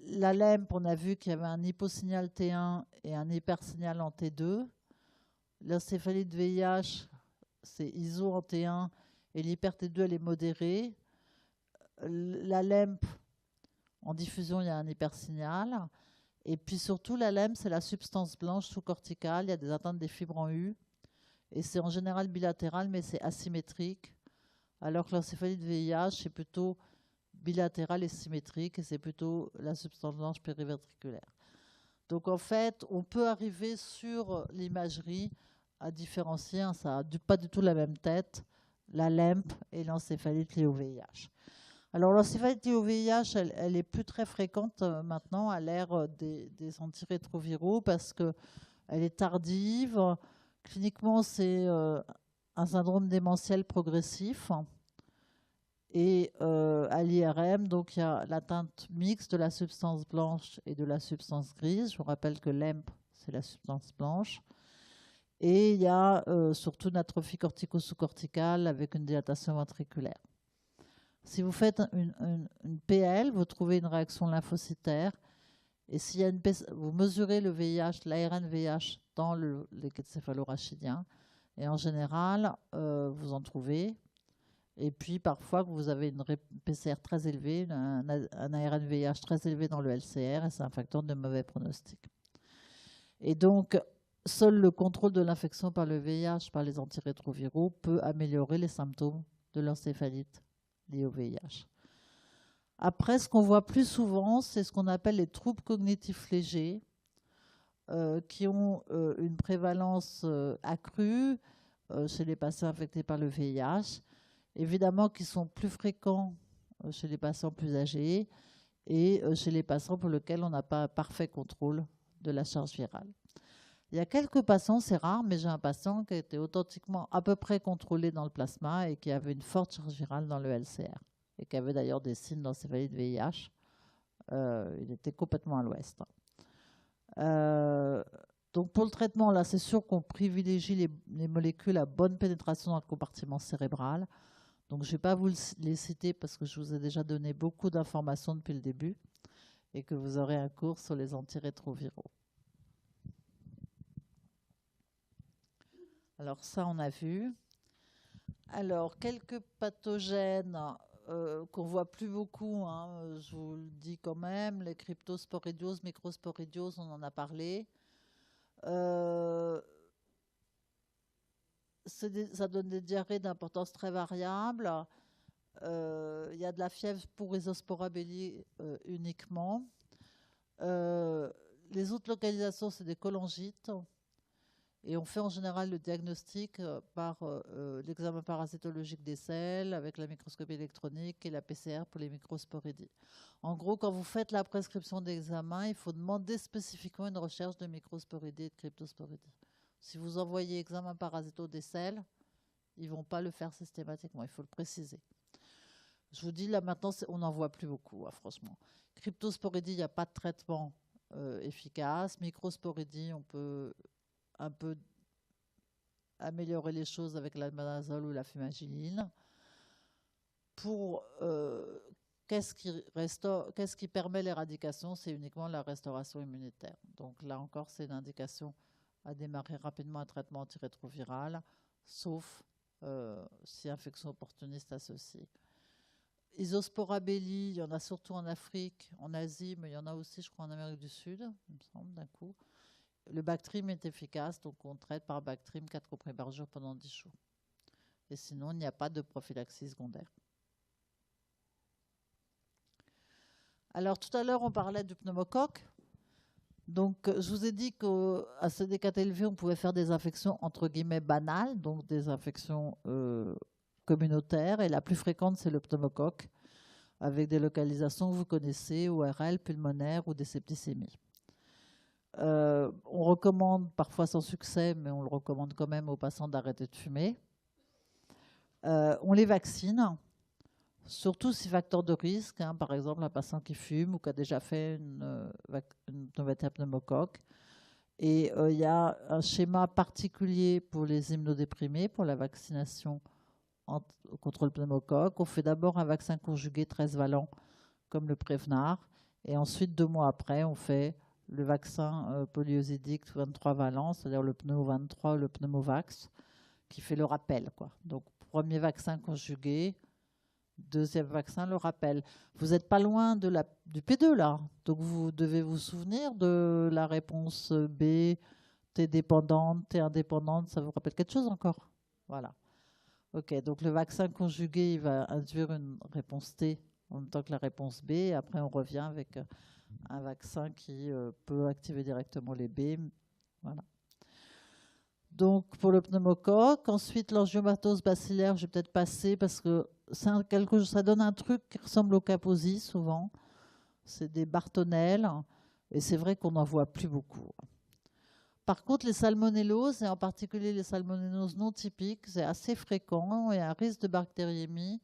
La LEMP, on a vu qu'il y avait un hyposignal T1 et un hypersignal en T2. L'encéphalite VIH, c'est ISO en T1 et l'hyper T2, elle est modérée. La LEMP, en diffusion, il y a un hypersignal. Et puis surtout, la LEMP, c'est la substance blanche sous-corticale. Il y a des atteintes des fibres en U. Et c'est en général bilatéral, mais c'est asymétrique. Alors que l'encéphalite VIH, c'est plutôt bilatéral et symétrique. Et c'est plutôt la substance blanche périventriculaire. Donc en fait, on peut arriver sur l'imagerie à différencier, hein, ça n'a pas du tout la même tête, la LEMP et l'encéphalite liée au VIH. Alors l'encéphalite liée au VIH, elle est plus très fréquente maintenant à l'ère des antirétroviraux parce qu'elle est tardive. Cliniquement, c'est un syndrome démentiel progressif. Et à l'IRM, donc il y a l'atteinte mixte de la substance blanche et de la substance grise. Je vous rappelle que l'EMP, c'est la substance blanche. Et il y a surtout une atrophie cortico-sous-corticale avec une dilatation ventriculaire. Si vous faites une PL, vous trouvez une réaction lymphocytaire. Et s'il y a vous mesurez le VIH, l'ARN VIH dans le liquide céphalorachidien. Et en général, vous en trouvez. Et puis parfois, vous avez une PCR très élevée, un ARN VIH très élevé dans le LCR, et c'est un facteur de mauvais pronostic. Et donc, seul le contrôle de l'infection par le VIH, par les antirétroviraux, peut améliorer les symptômes de l'encéphalite liée au VIH. Après, ce qu'on voit plus souvent, c'est ce qu'on appelle les troubles cognitifs légers, qui ont une prévalence accrue chez les patients infectés par le VIH, évidemment qui sont plus fréquents chez les patients plus âgés et chez les patients pour lesquels on n'a pas un parfait contrôle de la charge virale. Il y a quelques patients, c'est rare, mais j'ai un patient qui était authentiquement à peu près contrôlé dans le plasma et qui avait une forte charge virale dans le LCR et qui avait d'ailleurs des signes d'encéphalite VIH. Il était complètement à l'ouest. Donc pour le traitement, là, c'est sûr qu'on privilégie les molécules à bonne pénétration dans le compartiment cérébral. Donc je ne vais pas vous les citer parce que je vous ai déjà donné beaucoup d'informations depuis le début et que vous aurez un cours sur les antirétroviraux. Alors ça, on a vu. Alors, quelques pathogènes qu'on voit plus beaucoup, hein, je vous le dis quand même, les cryptosporidioses, microsporidioses, on en a parlé. Euh, Ça donne des diarrhées d'importance très variable. Il y a de la fièvre pour Rhizospora belli uniquement. Euh, les autres localisations, c'est des cholangites. Et on fait en général le diagnostic par l'examen parasitologique des selles avec la microscopie électronique et la PCR pour les microsporidies. En gros, quand vous faites la prescription d'examen, il faut demander spécifiquement une recherche de microsporidies et de cryptosporidies. Si vous envoyez examen parasito des selles, ils ne vont pas le faire systématiquement, il faut le préciser. Je vous dis, là maintenant, on n'en voit plus beaucoup, hein, franchement. Cryptosporidie, il n'y a pas de traitement efficace. Microsporidie, on peut un peu améliorer les choses avec l'albendazole ou la fumagiline. Pour qu'est-ce qui permet l'éradication? C'est uniquement la restauration immunitaire. Donc là encore, c'est une indication à démarrer rapidement un traitement antirétroviral, sauf si infection opportuniste associée. Isospora belli, il y en a surtout en Afrique, en Asie, mais il y en a aussi, je crois, en Amérique du Sud, il me semble, d'un coup. Le Bactrim est efficace, donc on traite par Bactrim 4 comprimés par jour pendant 10 jours. Et sinon, il n'y a pas de prophylaxie secondaire. Alors, tout à l'heure, on parlait du pneumocoque. Donc, je vous ai dit qu'à CD4 élevé, on pouvait faire des infections entre guillemets banales, donc des infections communautaires. Et la plus fréquente, c'est le pneumocoque, avec des localisations que vous connaissez, ORL, pulmonaire ou des septicémies. On recommande, parfois sans succès, mais on le recommande quand même aux patients d'arrêter de fumer. On les vaccine, surtout si facteur de risque, hein, par exemple un patient qui fume ou qui a déjà fait une pneumocoque. Et il y a un schéma particulier pour les immunodéprimés, pour la vaccination contre le pneumocoque. On fait d'abord un vaccin conjugué 13 valent, comme le Prevnar, et ensuite 2 mois après, on fait le vaccin polyosidique 23 valents, c'est-à-dire le pneumo 23 ou le pneumovax, qui fait le rappel, quoi. Donc, premier vaccin conjugué, deuxième vaccin, le rappel. Vous n'êtes pas loin du P2, là. Donc, vous devez vous souvenir de la réponse B, T dépendante, T indépendante. Ça vous rappelle quelque chose encore? Voilà. OK, donc le vaccin conjugué, il va induire une réponse T en même temps que la réponse B. Et après, on revient avec un vaccin qui peut activer directement les B. Voilà. Donc, pour le pneumocoque. Ensuite, l'angiomatose bacillaire, je vais peut-être passer parce que ça donne un truc qui ressemble au Kaposi, souvent. C'est des bartonelles. Et c'est vrai qu'on n'en voit plus beaucoup. Par contre, les salmonelloses, et en particulier les salmonelloses non typiques, c'est assez fréquent. Il y a un risque de bactériémie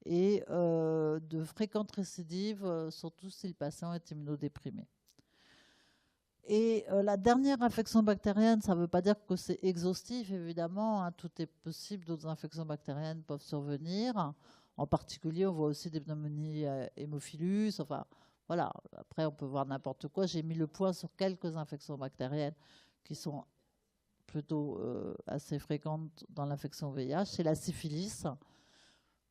et de fréquentes récidives, surtout si le patient est immunodéprimé. Et la dernière infection bactérienne, ça ne veut pas dire que c'est exhaustif, évidemment, hein, tout est possible, d'autres infections bactériennes peuvent survenir. En particulier, on voit aussi des pneumonies hémophilus, enfin, voilà. Après, on peut voir n'importe quoi. J'ai mis le point sur quelques infections bactériennes qui sont plutôt assez fréquentes dans l'infection VIH. C'est la syphilis.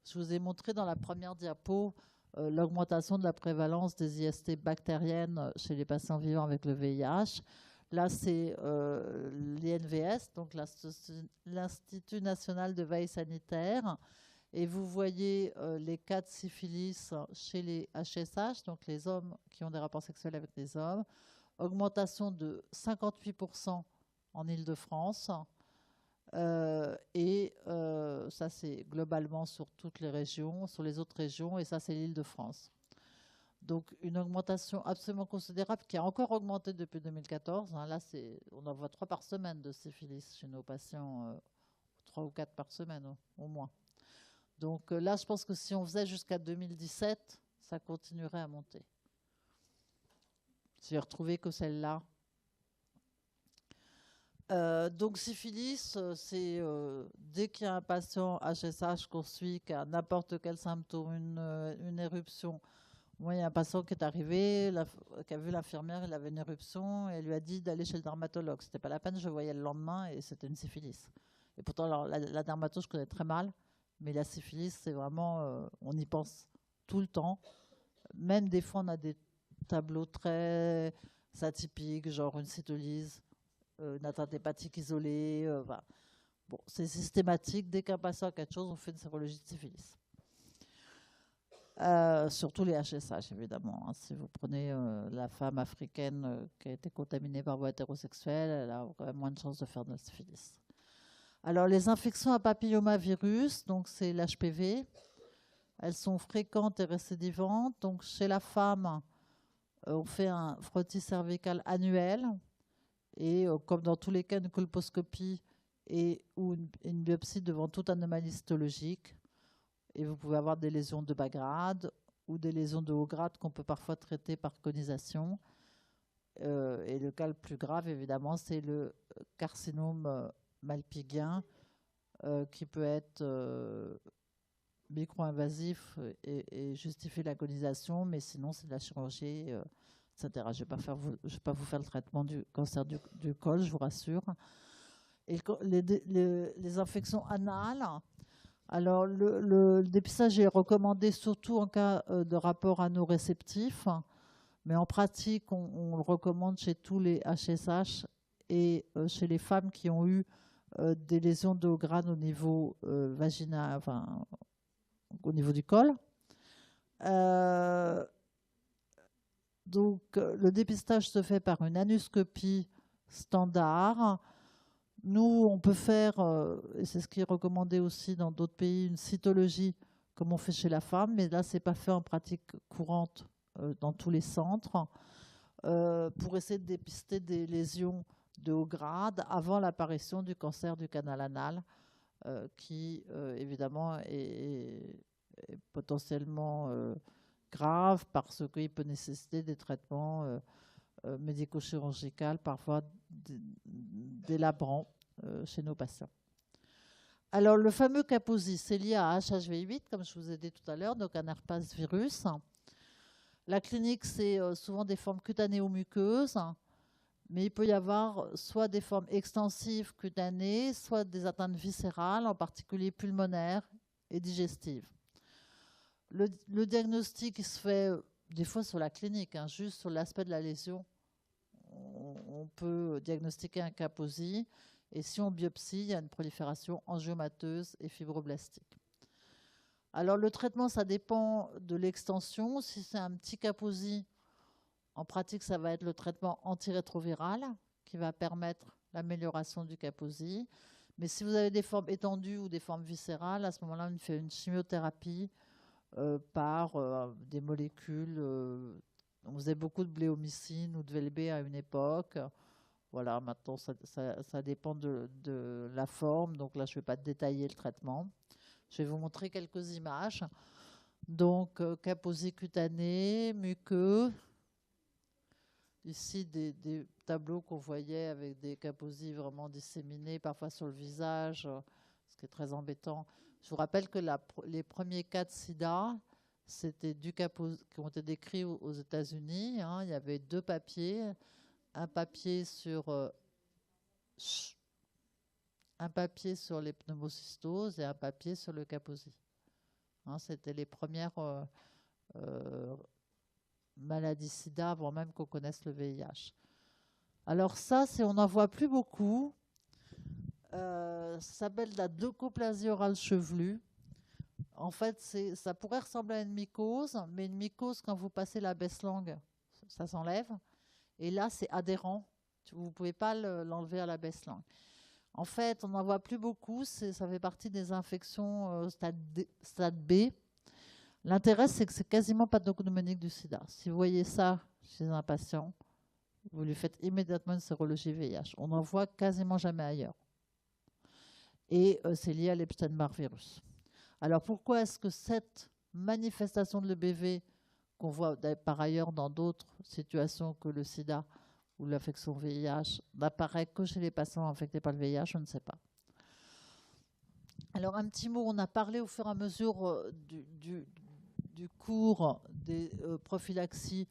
Je vous ai montré dans la première diapo l'augmentation de la prévalence des IST bactériennes chez les patients vivant avec le VIH. Là, c'est l'INVS, donc l'Institut national de veille sanitaire. Et vous voyez les cas de syphilis chez les HSH, donc les hommes qui ont des rapports sexuels avec les hommes. Augmentation de 58% en Île-de-France. Ça, c'est globalement sur toutes les régions, sur les autres régions, et ça, c'est l'Île-de-France. Donc, une augmentation absolument considérable qui a encore augmenté depuis 2014. Hein. Là, on en voit 3 par semaine de syphilis chez nos patients, 3 ou 4 par semaine au moins. Donc là, je pense que si on faisait jusqu'à 2017, ça continuerait à monter. J'ai retrouvé que celle-là. Donc syphilis, c'est dès qu'il y a un patient HSH qu'on suit, qui a n'importe quel symptôme, une éruption. Moi, il y a un patient qui est arrivé, qui a vu l'infirmière, il avait une éruption, et elle lui a dit d'aller chez le dermatologue. C'était pas la peine, je voyais le lendemain, et c'était une syphilis. Et pourtant, alors, la dermatologue, je connais très mal, Mais la syphilis, c'est vraiment, on y pense tout le temps. Même des fois, on a des tableaux très atypiques, genre une cytolyse, une atteinte hépatique isolée. Voilà. Bon, c'est systématique. Dès qu'un patient a quelque chose, on fait une sérologie de syphilis. Surtout les HSH, évidemment. Hein. Si vous prenez la femme africaine qui a été contaminée par voie hétérosexuelle, elle a quand même moins de chances de faire de la syphilis. Alors, les infections à papillomavirus, donc c'est l'HPV, elles sont fréquentes et récidivantes. Donc, chez la femme, on fait un frottis cervical annuel et, comme dans tous les cas, une colposcopie ou une biopsie devant toute anomalie histologique. Et vous pouvez avoir des lésions de bas grade ou des lésions de haut grade qu'on peut parfois traiter par conisation. Et le cas le plus grave, évidemment, c'est le carcinome malpigien qui peut être micro-invasif et justifier la conisation, mais sinon, c'est de la chirurgie, etc. Je ne vais pas vous faire le traitement du cancer du col, je vous rassure. Et les infections anales, alors, le dépistage est recommandé surtout en cas de rapport anneau-réceptif, mais en pratique, on le recommande chez tous les HSH et chez les femmes qui ont eu des lésions de haut grade au niveau vaginal, enfin, au niveau du col. Donc, le dépistage se fait par une anuscopie standard. Nous, on peut faire, et c'est ce qui est recommandé aussi dans d'autres pays, une cytologie comme on fait chez la femme, mais là, ce n'est pas fait en pratique courante dans tous les centres, pour essayer de dépister des lésions de haut grade avant l'apparition du cancer du canal anal, qui évidemment est potentiellement grave parce qu'il peut nécessiter des traitements médico-chirurgical, parfois délabrant chez nos patients. Alors, le fameux Kaposi, c'est lié à HHV8, comme je vous ai dit tout à l'heure, donc un herpès virus. La clinique, c'est souvent des formes cutanées ou muqueuses, mais il peut y avoir soit des formes extensives cutanées, soit des atteintes viscérales, en particulier pulmonaires et digestives. Le diagnostic il se fait des fois sur la clinique, hein, juste sur l'aspect de la lésion. On peut diagnostiquer un Kaposi et si on biopsie, il y a une prolifération angiomateuse et fibroblastique. Alors le traitement, ça dépend de l'extension. Si c'est un petit Kaposi, en pratique, ça va être le traitement antirétroviral qui va permettre l'amélioration du Kaposi. Mais si vous avez des formes étendues ou des formes viscérales, à ce moment-là, on fait une chimiothérapie par des molécules. On faisait beaucoup de bléomycine ou de VLB à une époque. Voilà, maintenant, ça dépend de la forme. Donc là, je ne vais pas détailler le traitement. Je vais vous montrer quelques images. Donc, Kaposi cutané, muqueux. Ici, des tableaux qu'on voyait avec des Kaposi vraiment disséminés, parfois sur le visage, ce qui est très embêtant. Je vous rappelle que les premiers cas de sida, c'était du Kaposi qui ont été décrits aux États-Unis. Hein. Il y avait 2 papiers, un papier sur les pneumocystoses et un papier sur le Kaposi. Hein, c'était les premières maladies sida avant même qu'on connaisse le VIH. Alors ça, on n'en voit plus beaucoup. Ça s'appelle la leucoplasie orale chevelue. En fait, ça pourrait ressembler à une mycose, mais une mycose, quand vous passez la baisse-langue, ça s'enlève. Et là, c'est adhérent. Vous ne pouvez pas l'enlever à la baisse-langue. En fait, on n'en voit plus beaucoup. Ça fait partie des infections stade B. L'intérêt, c'est que c'est quasiment pathognomonique du sida. Si vous voyez ça chez un patient, vous lui faites immédiatement une sérologie VIH. On n'en voit quasiment jamais ailleurs. Et c'est lié à l'Epstein-Barr virus. Alors pourquoi est-ce que cette manifestation de l'EBV, qu'on voit par ailleurs dans d'autres situations que le sida ou l'infection VIH, n'apparaît que chez les patients infectés par le VIH, je ne sais pas. Alors un petit mot, on a parlé au fur et à mesure du cours des prophylaxies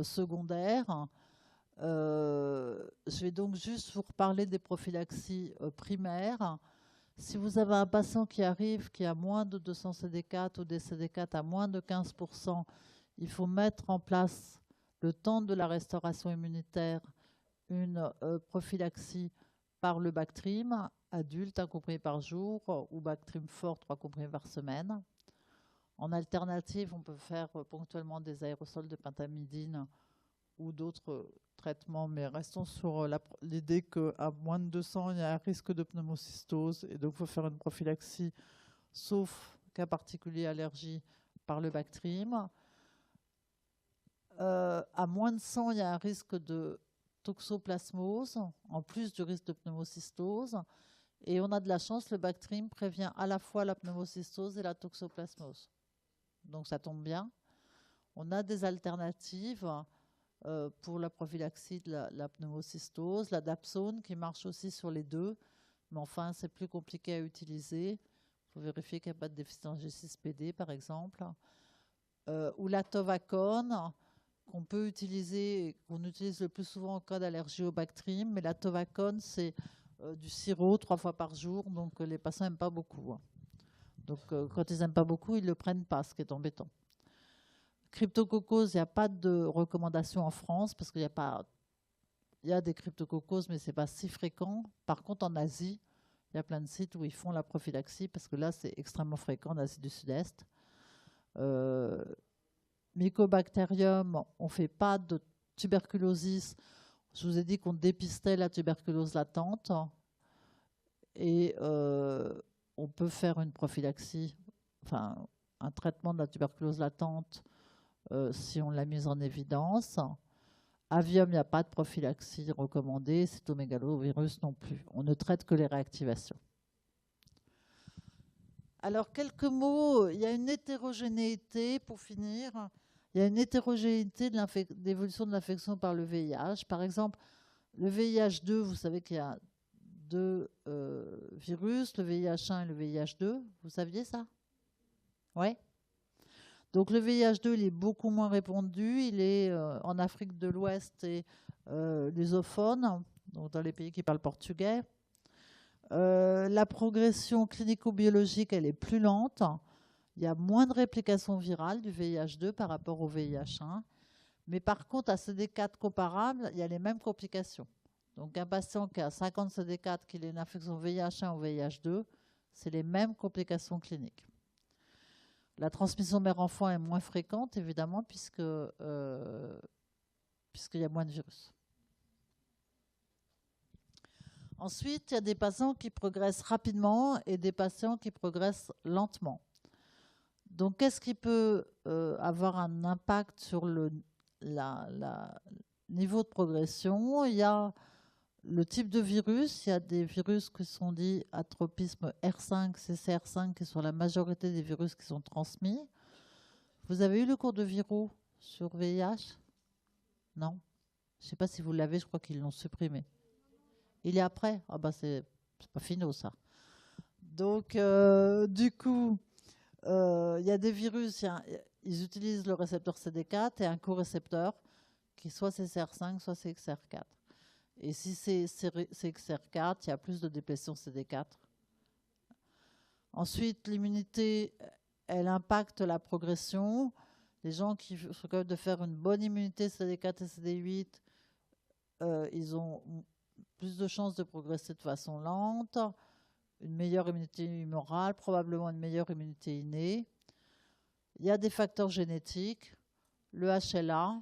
secondaires. Je vais donc juste vous reparler des prophylaxies primaires. Si vous avez un patient qui arrive, qui a moins de 200 CD4 ou des CD4 à moins de 15%, il faut mettre en place, le temps de la restauration immunitaire, une prophylaxie par le Bactrim adulte, 1 comprimé par jour, ou Bactrim fort, 3 comprimés par semaine. En alternative, on peut faire ponctuellement des aérosols de pentamidine ou d'autres traitements, mais restons sur l'idée qu'à moins de 200, il y a un risque de pneumocystose, et donc il faut faire une prophylaxie, sauf cas particulier allergie, par le Bactrim. À moins de 100, il y a un risque de toxoplasmose, en plus du risque de pneumocystose. Et on a de la chance, le Bactrim prévient à la fois la pneumocystose et la toxoplasmose. Donc ça tombe bien. On a des alternatives pour la prophylaxie de la pneumocystose, la dapsone qui marche aussi sur les deux, mais enfin c'est plus compliqué à utiliser. Il faut vérifier qu'il n'y a pas de déficit en G6PD par exemple. Ou la Tovacone, qu'on peut utiliser, qu'on utilise le plus souvent en cas d'allergie au Bactrim, mais la Tovacone c'est du sirop 3 fois par jour, donc les patients n'aiment pas beaucoup. Hein. Donc quand ils n'aiment pas beaucoup, ils ne le prennent pas, ce qui est embêtant. Cryptococcose, il n'y a pas de recommandation en France parce qu'il n'y a pas. Il y a des cryptococcoses, mais ce n'est pas si fréquent. Par contre, en Asie, il y a plein de sites où ils font la prophylaxie parce que là, c'est extrêmement fréquent en Asie du Sud-Est. Mycobacterium, on ne fait pas de tuberculosis. Je vous ai dit qu'on dépistait la tuberculose latente et on peut faire une prophylaxie, enfin un traitement de la tuberculose latente si on l'a mise en évidence. Avium, il n'y a pas de prophylaxie recommandée, cytomégalovirus non plus. On ne traite que les réactivations. Alors, quelques mots, il y a une hétérogénéité, pour finir, il y a une hétérogénéité de l'évolution de l'infection par le VIH. Par exemple, le VIH2, vous savez qu'il y a deux virus, le VIH1 et le VIH2. Vous saviez ça? Oui. Donc le VIH2, il est beaucoup moins répandu. Il est en Afrique de l'Ouest et lusophone, donc dans les pays qui parlent portugais. La progression clinico-biologique, elle est plus lente. Il y a moins de réplication virale du VIH2 par rapport au VIH1. Mais par contre, à CD4 comparables, il y a les mêmes complications. Donc un patient qui a 50 CD4, qui a une infection VIH1 ou VIH2, c'est les mêmes complications cliniques. La transmission mère-enfant est moins fréquente, évidemment, puisqu'il y a moins de virus. Ensuite, il y a des patients qui progressent rapidement et des patients qui progressent lentement. Donc, qu'est-ce qui peut avoir un impact sur le niveau de progression? Il y a le type de virus. Il y a des virus qui sont dits à tropisme R5, CCR5, qui sont la majorité des virus qui sont transmis. Vous avez eu le cours de viro sur VIH? Non? Je ne sais pas si vous l'avez, je crois qu'ils l'ont supprimé. Il est après? Ah bah c'est pas finaux ça. Donc du coup, il y a des virus, ils utilisent le récepteur CD4 et un co-récepteur qui est soit CCR5, soit CXR4. Et si c'est CXR4, il y a plus de déplétion CD4. Ensuite, l'immunité, elle impacte la progression. Les gens qui sont capables de faire une bonne immunité CD4 et CD8, ils ont plus de chances de progresser de façon lente, une meilleure immunité humorale, probablement une meilleure immunité innée. Il y a des facteurs génétiques, le HLA.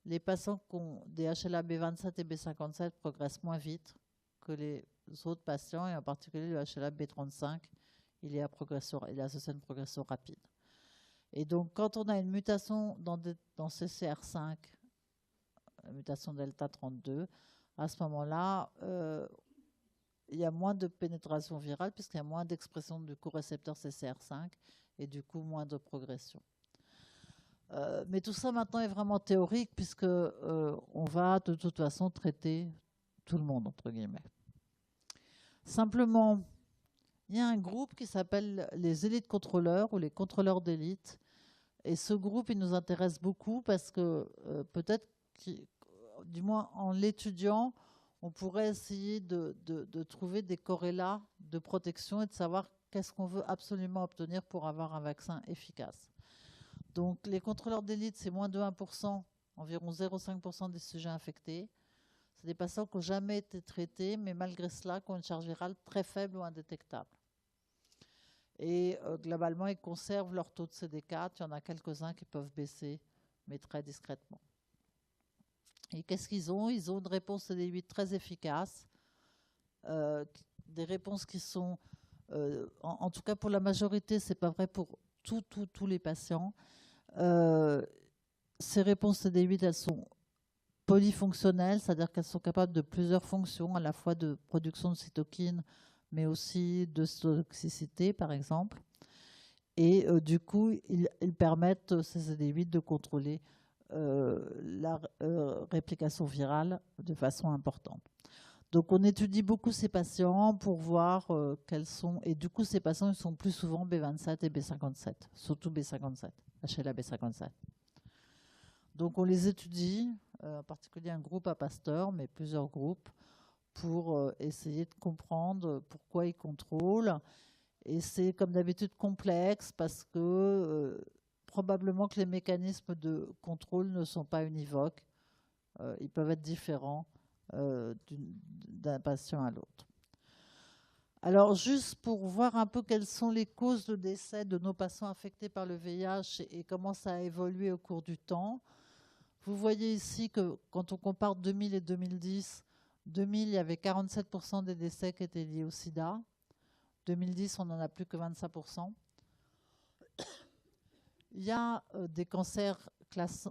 Les patients qui ont des HLA B27 et B57 progressent moins vite que les autres patients, et en particulier le HLA B35, il est associé à une progression rapide. Et donc, quand on a une mutation dans CCR5, mutation delta 32, à ce moment-là, il y a moins de pénétration virale puisqu'il y a moins d'expression du co-récepteur CCR5 et du coup moins de progression. Mais tout ça maintenant est vraiment théorique puisque on va de toute façon traiter tout le monde, entre guillemets. Simplement, il y a un groupe qui s'appelle les élites contrôleurs ou les contrôleurs d'élite. Et ce groupe, il nous intéresse beaucoup parce que peut-être, du moins en l'étudiant, on pourrait essayer de trouver des corrélats de protection et de savoir qu'est-ce qu'on veut absolument obtenir pour avoir un vaccin efficace. Donc les contrôleurs d'élite, c'est moins de 1%, environ 0,5% des sujets infectés. C'est des patients qui n'ont jamais été traités, mais malgré cela, qui ont une charge virale très faible ou indétectable. Et globalement, ils conservent leur taux de CD4. Il y en a quelques-uns qui peuvent baisser, mais très discrètement. Et qu'est-ce qu'ils ont? Ils ont une réponse CD8 très efficace, des réponses qui sont, en tout cas pour la majorité, ce n'est pas vrai pour tous les patients. Ces réponses CD8, elles sont polyfonctionnelles, c'est-à-dire qu'elles sont capables de plusieurs fonctions, à la fois de production de cytokines, mais aussi de toxicité, par exemple. Et du coup, ils permettent, ces CD8, de contrôler la réplication virale de façon importante. Donc, on étudie beaucoup ces patients pour voir quels sont... Et du coup, ces patients, ils sont plus souvent B27 et B57, surtout B57, HLA B57. Donc, on les étudie, en particulier un groupe à Pasteur, mais plusieurs groupes, pour essayer de comprendre pourquoi ils contrôlent. Et c'est comme d'habitude complexe parce que probablement que les mécanismes de contrôle ne sont pas univoques. Ils peuvent être différents d'un patient à l'autre. Alors juste pour voir un peu quelles sont les causes de décès de nos patients infectés par le VIH et comment ça a évolué au cours du temps. Vous voyez ici que quand on compare 2000 et 2010, 2000, il y avait 47% des décès qui étaient liés au sida. 2010, on n'en a plus que 25%. Il y a des cancers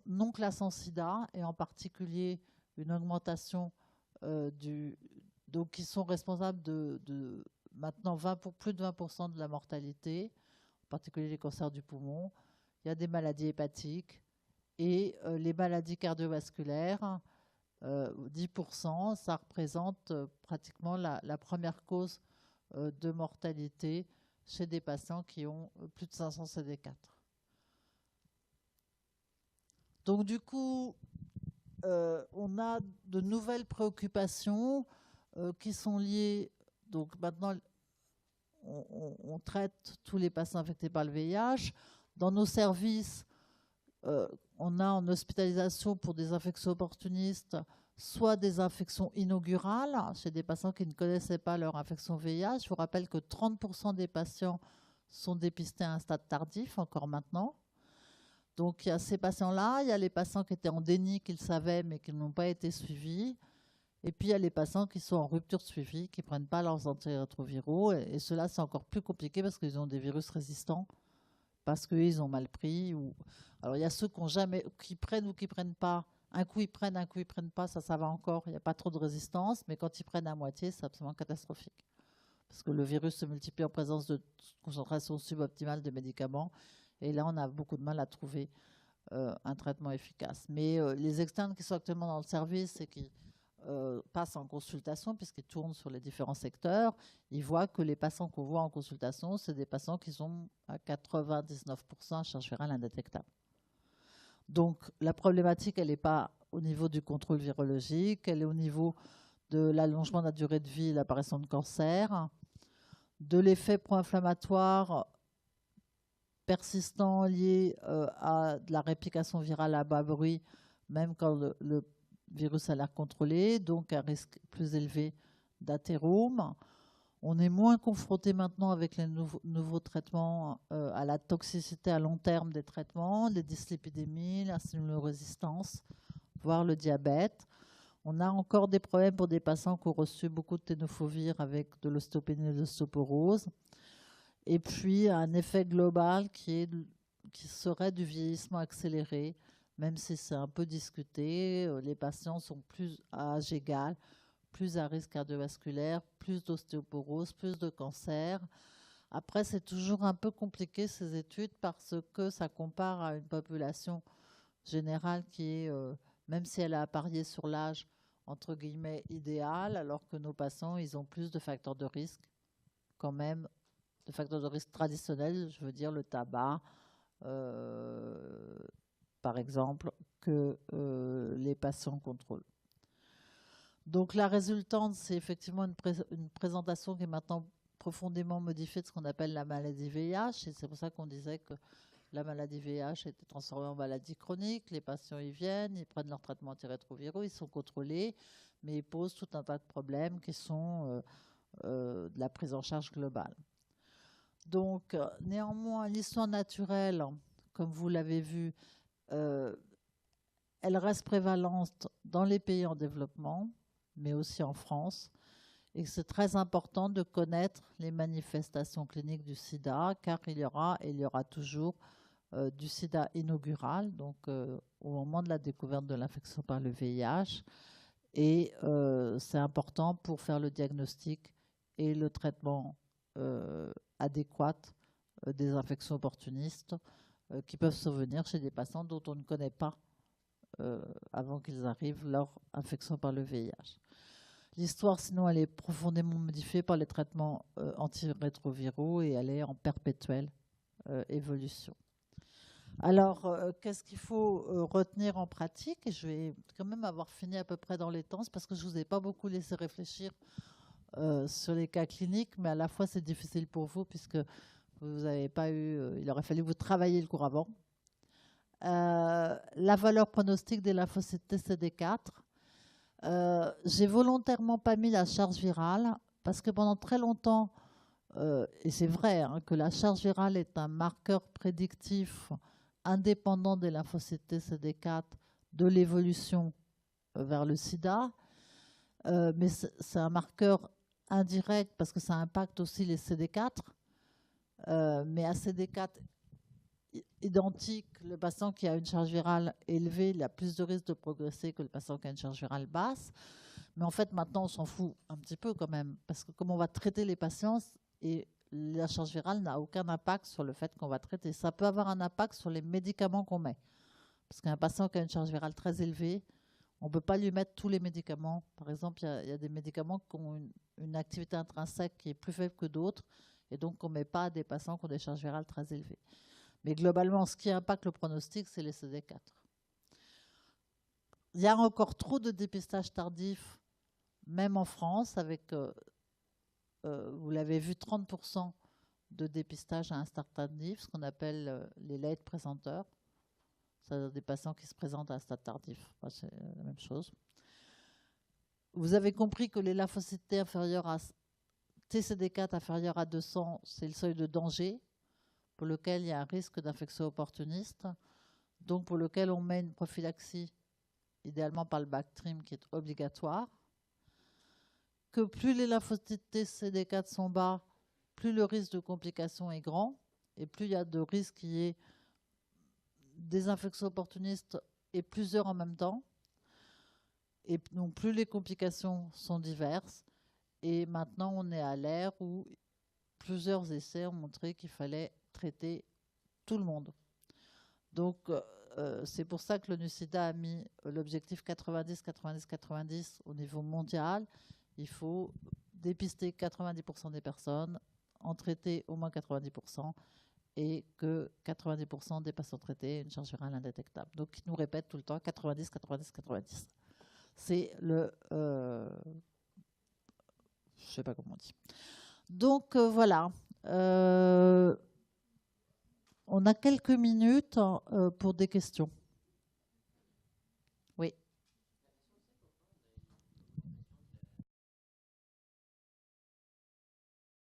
non classants sida, et en particulier une augmentation donc qui sont responsables de maintenant plus de 20% de la mortalité, en particulier les cancers du poumon. Il y a des maladies hépatiques et les maladies cardiovasculaires, 10%, ça représente pratiquement la première cause de mortalité chez des patients qui ont plus de 500 CD4. Donc du coup, on a de nouvelles préoccupations qui sont liées. Donc maintenant, on traite tous les patients infectés par le VIH. Dans nos services, on a en hospitalisation pour des infections opportunistes, soit des infections inaugurales chez des patients qui ne connaissaient pas leur infection VIH. Je vous rappelle que 30% des patients sont dépistés à un stade tardif, encore maintenant. Donc il y a ces patients-là, il y a les patients qui étaient en déni, qu'ils savaient, mais qui n'ont pas été suivis. Et puis il y a les patients qui sont en rupture de suivi, qui ne prennent pas leurs antirétroviraux. Et ceux-là, c'est encore plus compliqué parce qu'ils ont des virus résistants, parce qu'ils ont mal pris. Alors il y a ceux qui prennent ou qui ne prennent pas. Un coup ils prennent, un coup ils ne prennent pas, ça va encore. Il n'y a pas trop de résistance, mais quand ils prennent à moitié, c'est absolument catastrophique. Parce que le virus se multiplie en présence de concentration suboptimale de médicaments. Et là, on a beaucoup de mal à trouver un traitement efficace. Mais les externes qui sont actuellement dans le service et qui passent en consultation, puisqu'ils tournent sur les différents secteurs, ils voient que les patients qu'on voit en consultation, c'est des patients qui sont à 99% à charge virale indétectable. Donc, la problématique, elle n'est pas au niveau du contrôle virologique, elle est au niveau de l'allongement de la durée de vie et l'apparition de cancer, de l'effet pro-inflammatoire persistant lié à de la réplication virale à bas bruit, même quand le virus a l'air contrôlé, donc un risque plus élevé d'athérome. On est moins confronté maintenant avec les nouveaux traitements à la toxicité à long terme des traitements, les dyslipidémies, l'insulinorésistance, voire le diabète. On a encore des problèmes pour des patients qui ont reçu beaucoup de ténofovir avec de l'ostéopénie et de l'ostéoporose. Et puis un effet global qui serait du vieillissement accéléré, même si c'est un peu discuté. Les patients sont plus à âge égal, plus à risque cardiovasculaire, plus d'ostéoporose, plus de cancer. Après, c'est toujours un peu compliqué ces études parce que ça compare à une population générale qui est, même si elle a parié sur l'âge, entre guillemets, idéal, alors que nos patients, ils ont plus de facteurs de risque quand même, de facteurs de risque traditionnels, je veux dire le tabac, par exemple, que les patients contrôlent. Donc la résultante, c'est effectivement une présentation qui est maintenant profondément modifié de ce qu'on appelle la maladie VIH. Et c'est pour ça qu'on disait que la maladie VIH était transformée en maladie chronique. Les patients y viennent, ils prennent leur traitement antirétroviraux, ils sont contrôlés, mais ils posent tout un tas de problèmes qui sont de la prise en charge globale. Donc, néanmoins, l'histoire naturelle, comme vous l'avez vu, elle reste prévalente dans les pays en développement, mais aussi en France. Et c'est très important de connaître les manifestations cliniques du sida, car il y aura toujours du sida inaugural, donc au moment de la découverte de l'infection par le VIH. Et c'est important pour faire le diagnostic et le traitement adéquat des infections opportunistes qui peuvent survenir chez des patients dont on ne connaît pas avant qu'ils arrivent leur infection par le VIH. L'histoire, sinon, elle est profondément modifiée par les traitements antirétroviraux et elle est en perpétuelle évolution. Alors, qu'est-ce qu'il faut retenir en pratique? Et je vais quand même avoir fini à peu près dans les temps, c'est parce que je ne vous ai pas beaucoup laissé réfléchir sur les cas cliniques, mais à la fois c'est difficile pour vous puisque vous n'avez pas eu, il aurait fallu vous travailler le cours avant. La valeur pronostique des lymphocytes TCD4. J'ai volontairement pas mis la charge virale parce que pendant très longtemps, et c'est vrai hein, que la charge virale est un marqueur prédictif indépendant des lymphocytes TCD4 de l'évolution vers le sida, mais c'est un marqueur indirect parce que ça impacte aussi les CD4, mais à CD4 identique, le patient qui a une charge virale élevée, il a plus de risque de progresser que le patient qui a une charge virale basse. Mais en fait, maintenant, on s'en fout un petit peu quand même, parce que comme on va traiter les patients, et la charge virale n'a aucun impact sur le fait qu'on va traiter. Ça peut avoir un impact sur les médicaments qu'on met. Parce qu'un patient qui a une charge virale très élevée, on ne peut pas lui mettre tous les médicaments. Par exemple, il y a des médicaments qui ont une activité intrinsèque qui est plus faible que d'autres, et donc on ne met pas à des patients qui ont des charges virales très élevées. Mais globalement, ce qui impacte le pronostic, c'est les CD4. Il y a encore trop de dépistage tardif, même en France, avec, vous l'avez vu, 30% de dépistage à un stade tardif, ce qu'on appelle les late présenteurs. C'est des patients qui se présentent à un stade tardif. Enfin, c'est la même chose. Vous avez compris que les lymphocytes T inférieurs à TCD4 inférieurs à 200, c'est le seuil de danger pour lequel il y a un risque d'infection opportuniste, donc pour lequel on met une prophylaxie, idéalement par le Bactrim, qui est obligatoire. Que plus les lymphocytes TCD4 sont bas, plus le risque de complication est grand, et plus il y a de risques qu'il y ait des infections opportunistes et plusieurs en même temps. Et donc plus les complications sont diverses. Et maintenant, on est à l'ère où plusieurs essais ont montré qu'il fallait traiter tout le monde. Donc, c'est pour ça que l'ONU-SIDA a mis l'objectif 90-90-90 au niveau mondial. Il faut dépister 90% des personnes, en traiter au moins 90%, et que 90% des patients traités aient une charge virale indétectable. Donc, ils nous répètent tout le temps 90-90-90. C'est le... je ne sais pas comment on dit. Donc, voilà. On a quelques minutes pour des questions.